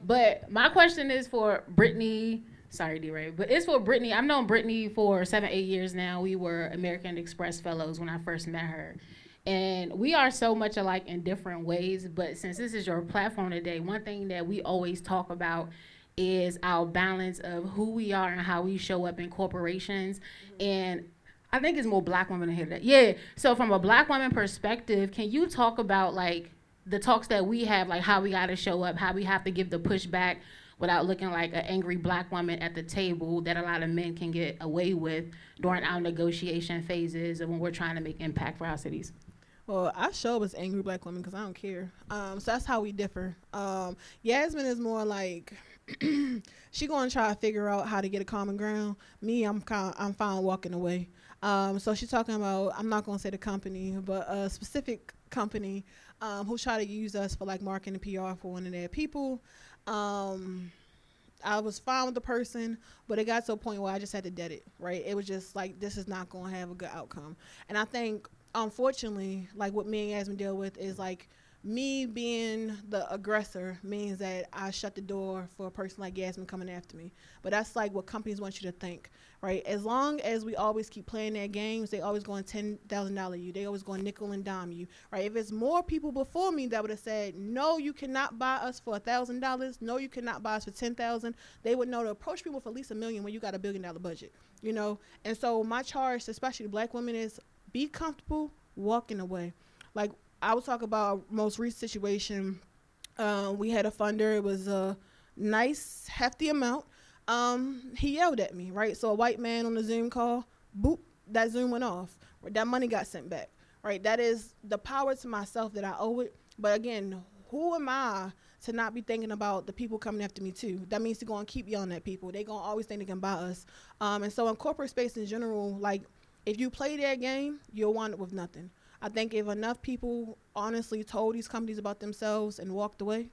But my question is for Brittany. Sorry, D-Ray, but it's for Brittany. I've known Brittany for 7-8 years now. We were American Express fellows when I first met her. And we are so much alike in different ways, but since this is your platform today, one thing that we always talk about is our balance of who we are and how we show up in corporations. And I think it's more black women in here today. Yeah, so from a black woman perspective, can you talk about like the talks that we have, like how we gotta show up, how we have to give the pushback without looking like an angry black woman at the table that a lot of men can get away with during our negotiation phases of when we're trying to make impact for our cities? Well, I show up as angry black women because I don't care. So that's how we differ. Yasmin is more like she gonna try to figure out how to get a common ground. Me, I'm fine walking away. So she's talking about, I'm not gonna say the company, but a specific company who try to use us for like marketing and PR for one of their people. I was fine with the person, but it got to a point where I just had to dead it, right? It was just like, this is not gonna have a good outcome. And I think, unfortunately, like what me and Yasmin deal with is like me being the aggressor means that I shut the door for a person like Yasmin coming after me. But that's like what companies want you to think, right? As long as we always keep playing their games, they always going $10,000 you. They always going nickel and dime you, right? If it's more people before me that would have said, no, you cannot buy us for $1,000. No, you cannot buy us for $10,000. They would know to approach people for at least $1 million when you got $1 billion budget, you know? And so my charge, especially to black women, is be comfortable walking away. Like I was talking about our most recent situation. We had a funder. It was a nice, hefty amount. He yelled at me, right? So a white man on the Zoom call, boop, that Zoom went off. Right? That money got sent back, right? That is the power to myself that I owe it. But again, who am I to not be thinking about the people coming after me too? That means to go and keep yelling at people. They gonna always think they can buy us. And so in corporate space in general, like if you play their game, you'll wind up with nothing. I think if enough people honestly told these companies about themselves and walked away,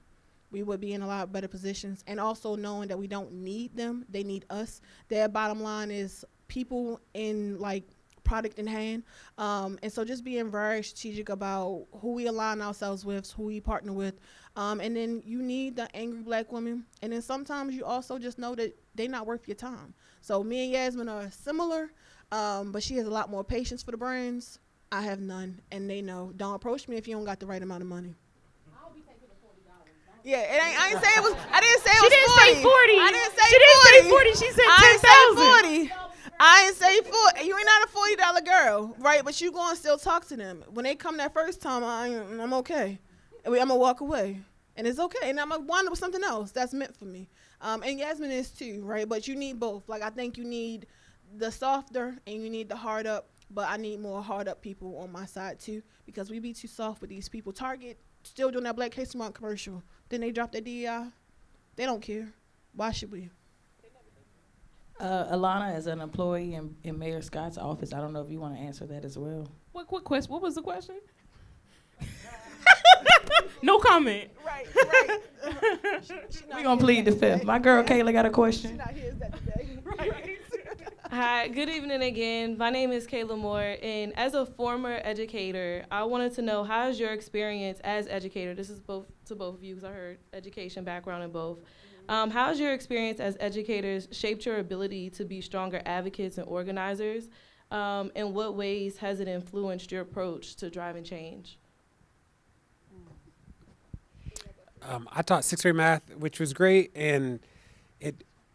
we would be in a lot better positions. And also knowing that we don't need them, they need us. Their bottom line is people in like product in hand. And so just being very strategic about who we align ourselves with, who we partner with. And then you need the angry black women. And then sometimes you also just know that they're not worth your time. So me and Yasmin are similar, but she has a lot more patience for the brands. I have none, and they know. Don't approach me if you don't got the right amount of money. I'll be taking the $40. Yeah, it ain't. I didn't say it was. I didn't say it She was didn't 40. say 40. I didn't say She 40. didn't say 40. She said I didn't say 10,000. 40. I didn't say 40. You ain't not a $40 girl, right? But you go and still talk to them. When they come that first time, I'm okay. I'm gonna walk away, and it's okay. And I'm gonna wind up with something else that's meant for me. And Yasmin is too, right? But you need both. Like I think you need the softer and you need the hard up. But I need more hard up people on my side too, because we be too soft with these people. Target still doing that Black History Month commercial. Then they drop their DEI. They don't care. Why should we? Alana, as an employee in Mayor Scott's office, I don't know if you want to answer that as well. What question? What was the question? No comment. Right. We're going to plead the fifth. My girl Kayla got a question. She's not here is that today. Right. Hi, good evening again. My name is Kayla Moore, and as a former educator, I wanted to know, how's your experience as educator? This is both to both of you, because I heard education background in both. How's your experience as educators shaped your ability to be stronger advocates and organizers? In what ways has it influenced your approach to driving change? I taught sixth grade math, which was great, and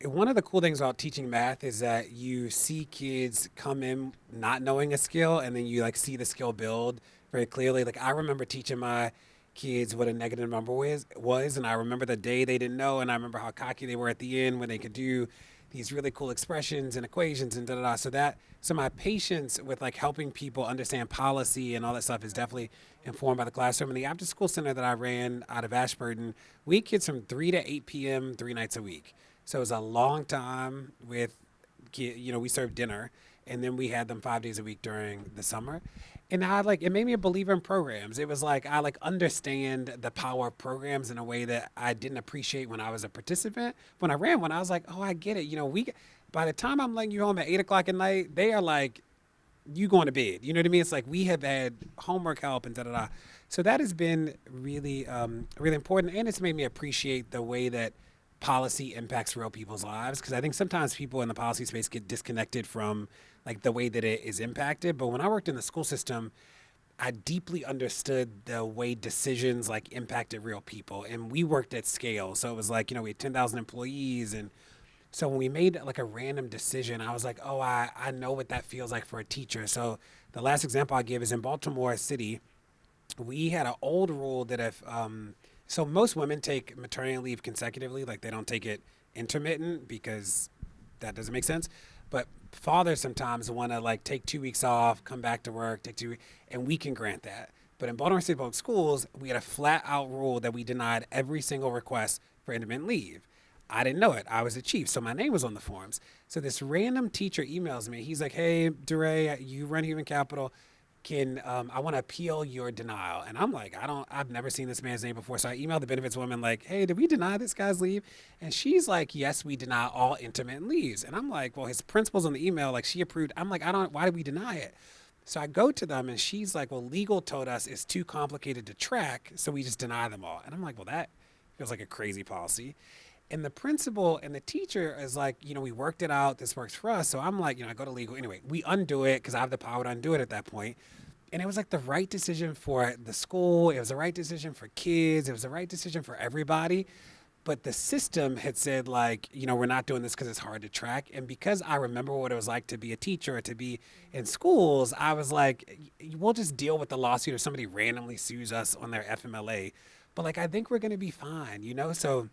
one of the cool things about teaching math is that you see kids come in not knowing a skill, and then you like see the skill build very clearly. Like I remember teaching my kids what a negative number was, and I remember the day they didn't know, and I remember how cocky they were at the end when they could do these really cool expressions and equations and da-da-da. So my patience with like helping people understand policy and all that stuff is definitely informed by the classroom. And the after school center that I ran out of Ashburton, we had kids from 3 to 8 p.m. 3 nights a week. So it was a long time with, we served dinner. and then we had them 5 days a week during the summer. And it made me a believer in programs. It was like, I understand the power of programs in a way that I didn't appreciate when I was a participant. When I ran one, I was like, oh, I get it. By the time I'm letting you home at 8 o'clock at night, they are like, you going to bed. You know what I mean? It's like we have had homework help and da-da-da. So that has been really, really important. And it's made me appreciate the way that policy impacts real people's lives. Because I think sometimes people in the policy space get disconnected from like the way that it is impacted. But when I worked in the school system, I deeply understood the way decisions like impacted real people. And we worked at scale. So it was like, we had 10,000 employees. And so when we made like a random decision, I was like, oh, I know what that feels like for a teacher. So the last example I'll give is in Baltimore City, we had an old rule that so most women take maternity leave consecutively, like they don't take it intermittent because that doesn't make sense. But fathers sometimes want to like take 2 weeks off, come back to work, take 2 weeks, and we can grant that. But in Baltimore City Public Schools, we had a flat out rule that we denied every single request for intermittent leave. I didn't know it. I was the chief, so my name was on the forms. So this random teacher emails me. He's like, hey, DeRay, you run Human Capital. I want to appeal your denial. And I'm like, I've never seen this man's name before. So I emailed the benefits woman like, hey, did we deny this guy's leave? And she's like, yes, we deny all intermittent leaves. And I'm like, well, his principal's on the email, like she approved. I'm like, why did we deny it? So I go to them and she's like, well, legal told us it's too complicated to track. So we just deny them all. And I'm like, well, that feels like a crazy policy. And the principal and the teacher is like, we worked it out. This works for us. So I'm like, I go to legal. Anyway, we undo it because I have the power to undo it at that point. And it was like the right decision for the school. It was the right decision for kids. It was the right decision for everybody. But the system had said like, we're not doing this because it's hard to track. And because I remember what it was like to be a teacher or to be in schools, I was like, we'll just deal with the lawsuit if somebody randomly sues us on their FMLA. But like, I think we're going to be fine, So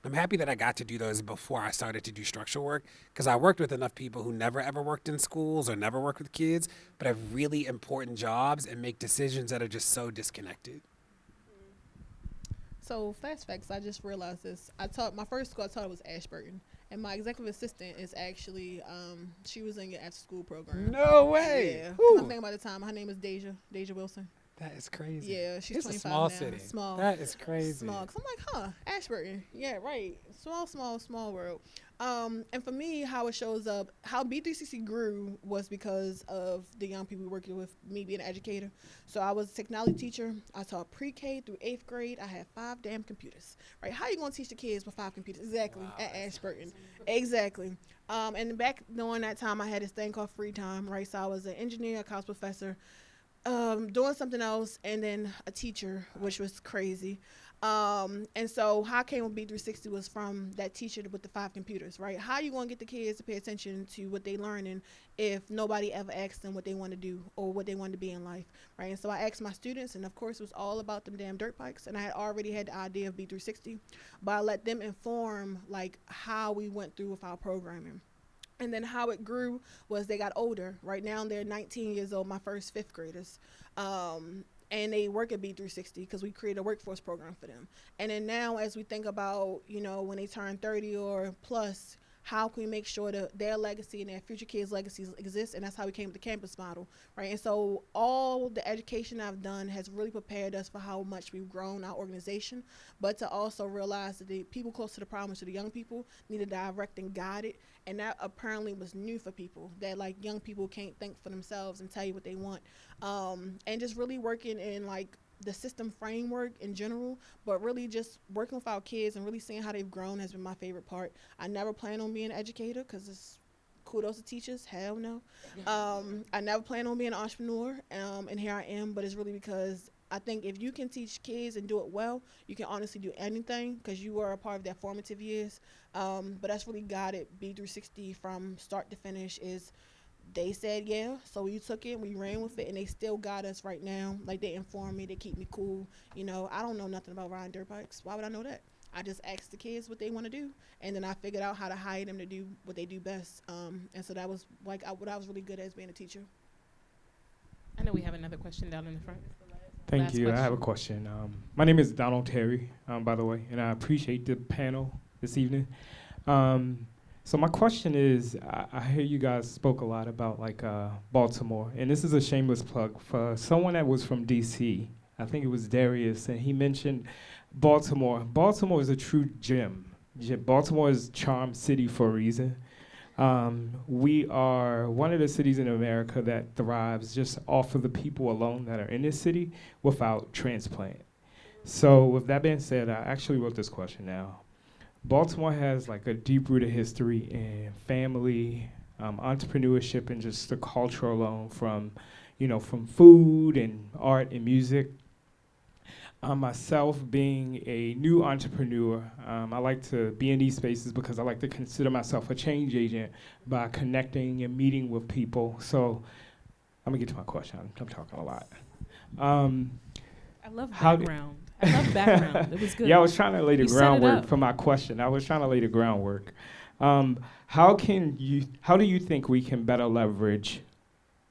I'm happy that I got to do those before I started to do structural work because I worked with enough people who never ever worked in schools or never worked with kids, but have really important jobs and make decisions that are just so disconnected. So fast facts, I just realized this. My first school I taught was Ashburton, and my executive assistant is actually she was in your after school program. No way. Yeah, 'cause I'm thinking about the time. Her name is Deja Wilson. That is crazy. Yeah, she's it's 25 a small now. city. Small. That is crazy. Small. Cause I'm like, Ashburton. Yeah, right. Small world. And for me, how it shows up, how B360 grew was because of the young people working with me being an educator. So I was a technology teacher. I taught pre-K through 8th grade. I had 5 damn computers. Right? How you gonna teach the kids with 5 computers? Exactly. Wow, at Ashburton. Exactly. And back during that time, I had this thing called free time. Right. So I was an engineer, a college professor. Doing something else, and then a teacher, which was crazy. And so how I came with B360 was from that teacher with the 5 computers, right? How you going to get the kids to pay attention to what they learning if nobody ever asked them what they want to do or what they want to be in life, right? And so I asked my students, and of course it was all about them damn dirt bikes, and I had already had the idea of B360, but I let them inform like how we went through with our programming. And then how it grew was they got older. Right now they're 19 years old, my first 5th graders. And they work at B360 because we created a workforce program for them. And then now as we think about, when they turn 30 or plus, how can we make sure that their legacy and their future kids' legacies exist? And that's how we came with the campus model, right? And so all the education I've done has really prepared us for how much we've grown our organization, but to also realize that the people close to the problem, to the young people, need to direct and guide it. And that apparently was new for people, that like young people can't think for themselves and tell you what they want. And just really working in like the system framework in general, but really just working with our kids and really seeing how they've grown has been my favorite part. I never plan on being an educator because it's kudos to teachers. Hell no. I never plan on being an entrepreneur, and here I am, but it's really because I think if you can teach kids and do it well, you can honestly do anything because you were a part of their formative years. But that's really guided B360 from start to finish is they said yeah, so we took it, we ran with it, and they still got us right now. Like they inform me, they keep me cool. I don't know nothing about riding dirt bikes. Why would I know that? I just asked the kids what they want to do, and then I figured out how to hire them to do what they do best. And so that was like what I was really good at as being a teacher. I know we have another question down in the front. Thank Last you. I question. have a question. My name is Donald Terry, by the way, and I appreciate the panel this evening. So my question is, I hear you guys spoke a lot about like Baltimore, and this is a shameless plug for someone that was from DC. I think it was Darius, and he mentioned Baltimore. Baltimore is a true gem. Baltimore is charm city for a reason. We are one of the cities in America that thrives just off of the people alone that are in this city without transplant. So with that being said, I actually wrote this question now. Baltimore has like a deep-rooted history in family, entrepreneurship, and just the culture alone from food and art and music. Myself being a new entrepreneur, I like to be in these spaces because I like to consider myself a change agent by connecting and meeting with people. So I'm gonna get to my question. I'm talking a lot. I love background. I love background. It was good. Yeah, I was trying to lay the You set it groundwork up. for my question. How do you think we can better leverage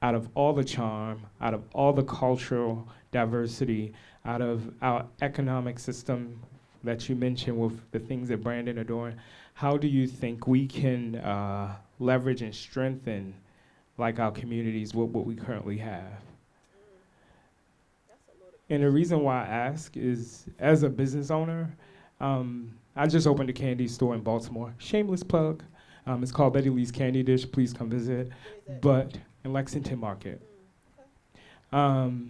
out of all the charm, out of all the cultural diversity, out of our economic system that you mentioned with the things that Brandon are doing, how do you think we can leverage and strengthen like our communities, what we currently have? And the reason why I ask is, as a business owner, I just opened a candy store in Baltimore. Shameless plug. It's called Betty Lee's Candy Dish. Please come visit. But in Lexington Market. I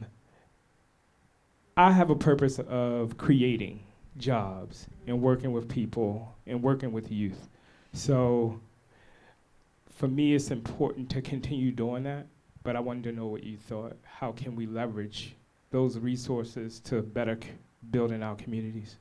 have a purpose of creating jobs and working with people and working with youth. So for me, it's important to continue doing that, but I wanted to know what you thought. How can we leverage those resources to better build in our communities?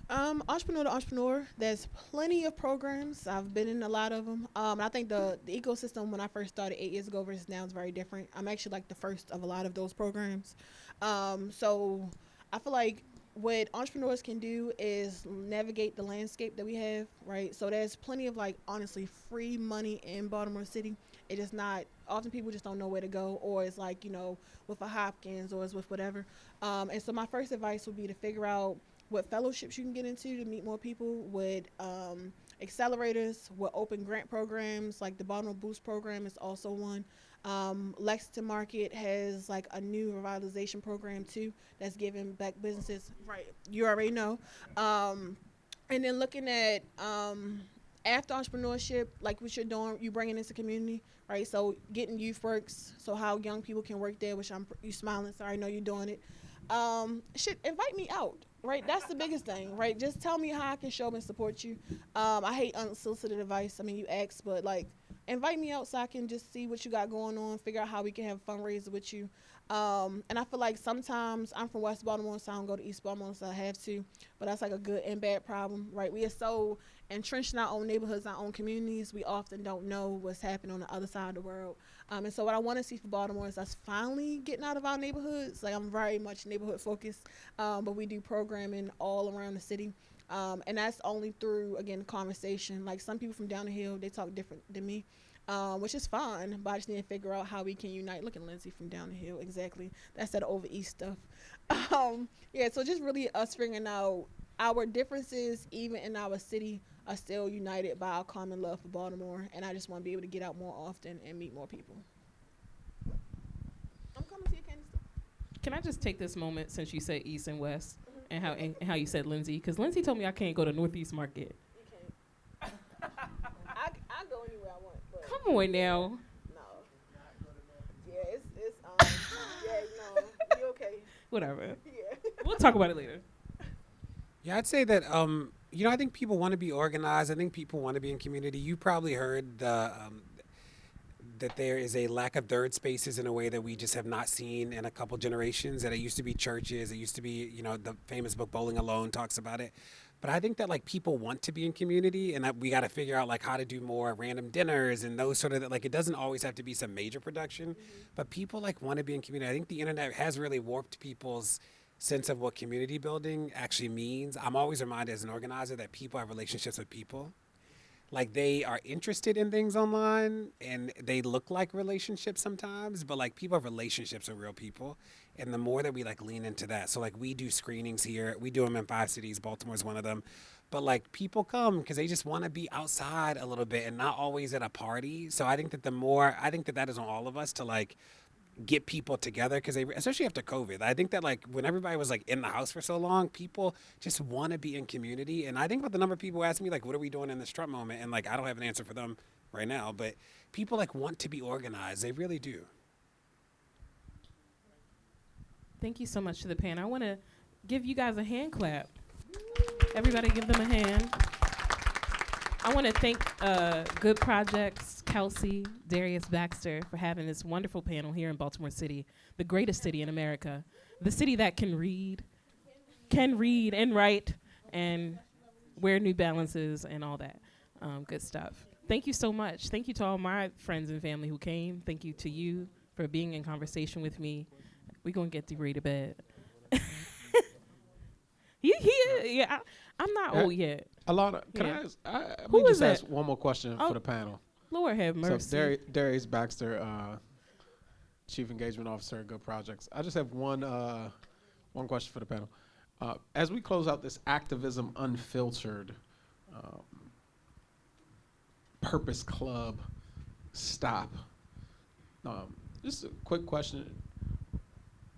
Entrepreneur to entrepreneur, there's plenty of programs. I've been in a lot of them. I think the ecosystem when I first started 8 years ago versus now is very different. I'm actually like the first of a lot of those programs. So I feel like what entrepreneurs can do is navigate the landscape that we have, right? So there's plenty of like honestly free money in Baltimore City. It is not, often people just don't know where to go, or it's like, with a Hopkins or it's with whatever. And so my first advice would be to figure out what fellowships you can get into to meet more people, with accelerators, with open grant programs, like the Baltimore Boost program is also one. Lexington Market has like a new revitalization program too that's giving back businesses, right? You already know. And then looking at after entrepreneurship, like what you're doing, you bringing into community, right? So getting youth works, so how young people can work there, which you smiling, so I know you're doing it. Invite me out, right? That's the biggest thing, right? Just tell me how I can show up and support you. I hate unsolicited advice. I mean, you ask, but like, invite me out so I can just see what you got going on, figure out how we can have a fundraiser with you. And I feel like sometimes I'm from West Baltimore, so I don't go to East Baltimore, so I have to. But that's like a good and bad problem, right? We are so entrenched in our own neighborhoods, our own communities, we often don't know what's happening on the other side of the world. And so what I want to see for Baltimore is us finally getting out of our neighborhoods. Like, I'm very much neighborhood focused, but we do programming all around the city. And that's only through, again, conversation. Like, some people from down the hill, they talk different than me, which is fine, but I just need to figure out how we can unite. Look at Lindsay from down the hill, exactly. That's that over east stuff. Yeah, so just really us figuring out our differences, even in our city, are still united by our common love for Baltimore, and I just want to be able to get out more often and meet more people. I'm coming to your candy store. Can I just take this moment, since you said East and West, and how you said Lindsay? Because Lindsay told me I can't go to Northeast Market. You can't. I go anywhere I want. But Come on now. no. Yeah, you okay. Whatever. Yeah. We'll talk about it later. Yeah, I'd say that, I think people want to be organized. I think people want to be in community. You probably heard that there is a lack of third spaces in a way that we just have not seen in a couple generations. That it used to be churches. It used to be, the famous book Bowling Alone talks about it. But I think that like people want to be in community, and that we got to figure out like how to do more random dinners and those sort of, like, it doesn't always have to be some major production, but people like want to be in community. I think the internet has really warped people's sense of what community building actually means. I'm always reminded as an organizer that people have relationships with people. Like, they are interested in things online and they look like relationships sometimes, but like people have relationships with real people. And the more that we like lean into that, so like we do screenings here, we do them in 5 cities, Baltimore's one of them. but like people come because they just want to be outside a little bit and not always at a party. So I think that that is on all of us to like get people together because especially after COVID, I think that like when everybody was like in the house for so long, people just want to be in community. And I think about the number of people who ask me like, what are we doing in this Trump moment? And like, I don't have an answer for them right now, but people like want to be organized. They really do. Thank you so much to the panel. I want to give you guys a hand clap. Everybody give them a hand. I want to thank Good Projects, Kelsey, Darius Baxter for having this wonderful panel here in Baltimore City, the greatest city in America, the city that can read and write and wear New Balances and all that good stuff. Thank you so much. Thank you to all my friends and family who came. Thank you to you for being in conversation with me. We're going to get D-Ray to bed. I'm not old yet. Alana, can Yeah. I Who is just ask that? one more question for the panel? Lord have mercy. So Darius Baxter, Chief Engagement Officer at Good Projects. I just have one question for the panel. As we close out this Activism Unfiltered Purpose Club stop, just a quick question,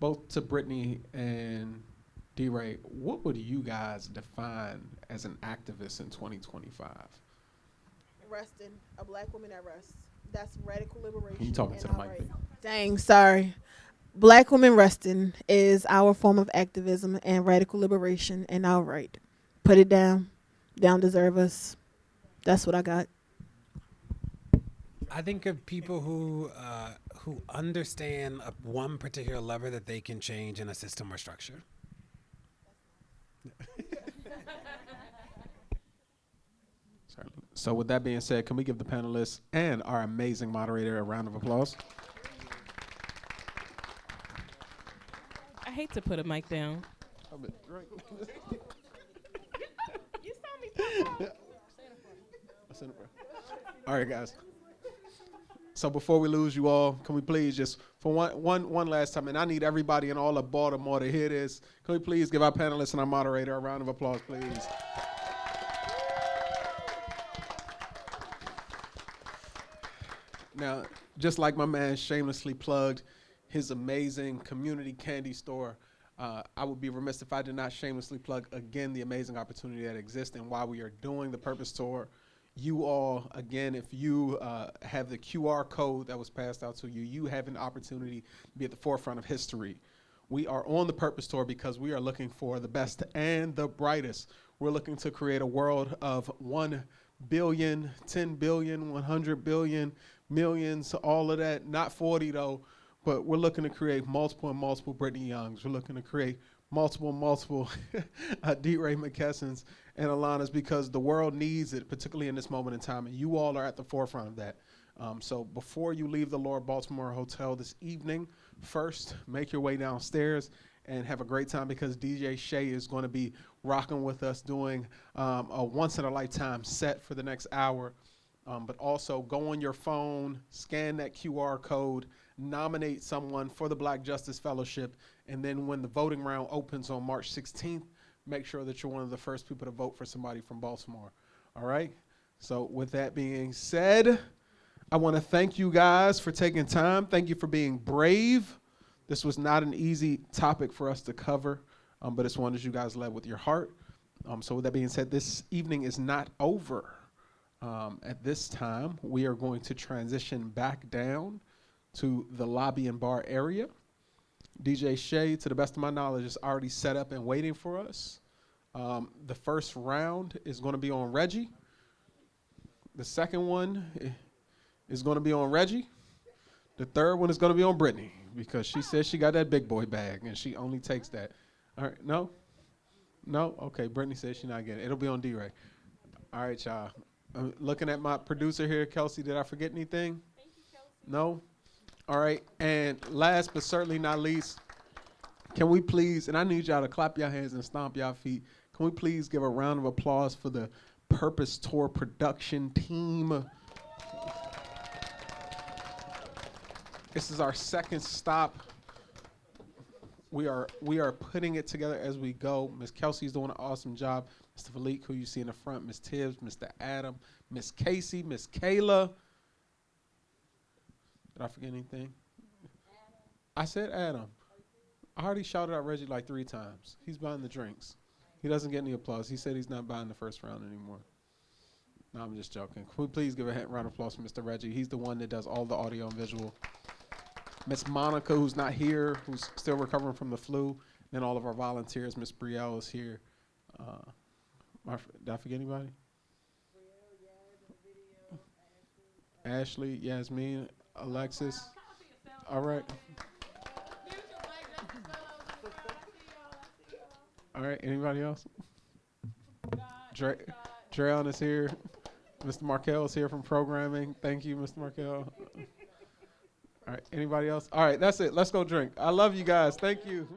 both to Brittany and D-Ray, what would you guys define as an activist in 2025? Resting, a black woman that rests. That's radical liberation. You talking and to the mic, outright. baby. Dang, sorry. Black women resting is our form of activism and radical liberation and outright. Put it down. Down deserve us. That's what I got. I think of people who understand one particular lever that they can change in a system or structure. So with that being said, can we give the panelists and our amazing moderator a round of applause? I hate to put a mic down. You saw me. All right, guys. So before we lose you all, can we please just, for one last time, and I need everybody in all of Baltimore to hear this, can we please give our panelists and our moderator a round of applause, please? Now, just like my man shamelessly plugged his amazing community candy store, I would be remiss if I did not shamelessly plug again the amazing opportunity that exists and why we are doing the Purpose Tour. You all, again, if you have the QR code that was passed out to you, you have an opportunity to be at the forefront of history. We are on the Purpose Tour because we are looking for the best and the brightest. We're looking to create a world of 1 billion, 10 billion, 100 billion, millions, all of that. Not 40 though, but we're looking to create multiple and multiple Brittany Youngs. We're looking to create multiple D-Ray McKessons and Alanas because the world needs it, particularly in this moment in time, and you all are at the forefront of that. So before you leave the Lord Baltimore Hotel this evening, first make your way downstairs and have a great time because DJ Shay is going to be rocking with us doing a once-in-a-lifetime set for the next hour. But also go on your phone, scan that QR code, nominate someone for the Black Justice Fellowship, and then when the voting round opens on March 16th, make sure that you're one of the first people to vote for somebody from Baltimore. All right? So with that being said, I want to thank you guys for taking time. Thank you for being brave. This was not an easy topic for us to cover, but it's one that you guys led with your heart. So with that being said, this evening is not over. At this time, we are going to transition back down to the lobby and bar area. DJ Shay, to the best of my knowledge, is already set up and waiting for us. The first round is going to be on Reggie. The second one is going to be on Reggie. The third one is going to be on Brittany because she says she got that big boy bag and she only takes that. All right, no? No? Okay, Brittany says she's not getting it. It'll be on D-Ray. All right, y'all. I'm looking at my producer here, Kelsey. Did I forget anything? Thank you, Kelsey. No? All right. And last but certainly not least, can we please, and I need y'all to clap your hands and stomp your feet, can we please give a round of applause for the Purpose Tour production team? This is our second stop. We are putting it together as we go. Ms. Kelsey's doing an awesome job. Mr. Philippe, who you see in the front, Miss Tibbs, Mr. Adam, Miss Casey, Miss Kayla. Did I forget anything? I said Adam. I already shouted out Reggie like 3 times. He's buying the drinks. He doesn't get any applause. He said he's not buying the first round anymore. No, I'm just joking. Can we please give a round of applause for Mr. Reggie? He's the one that does all the audio and visual. Miss Monica, who's not here, who's still recovering from the flu. Then all of our volunteers. Miss Brielle is here. Did I forget anybody? Ashley, Yasmin, Alexis. All right. All right, anybody else? Dreon is here. Mr. Markel is here from programming. Thank you, Mr. Markel. All right, anybody else? All right, that's it. Let's go drink. I love you guys. Thank you.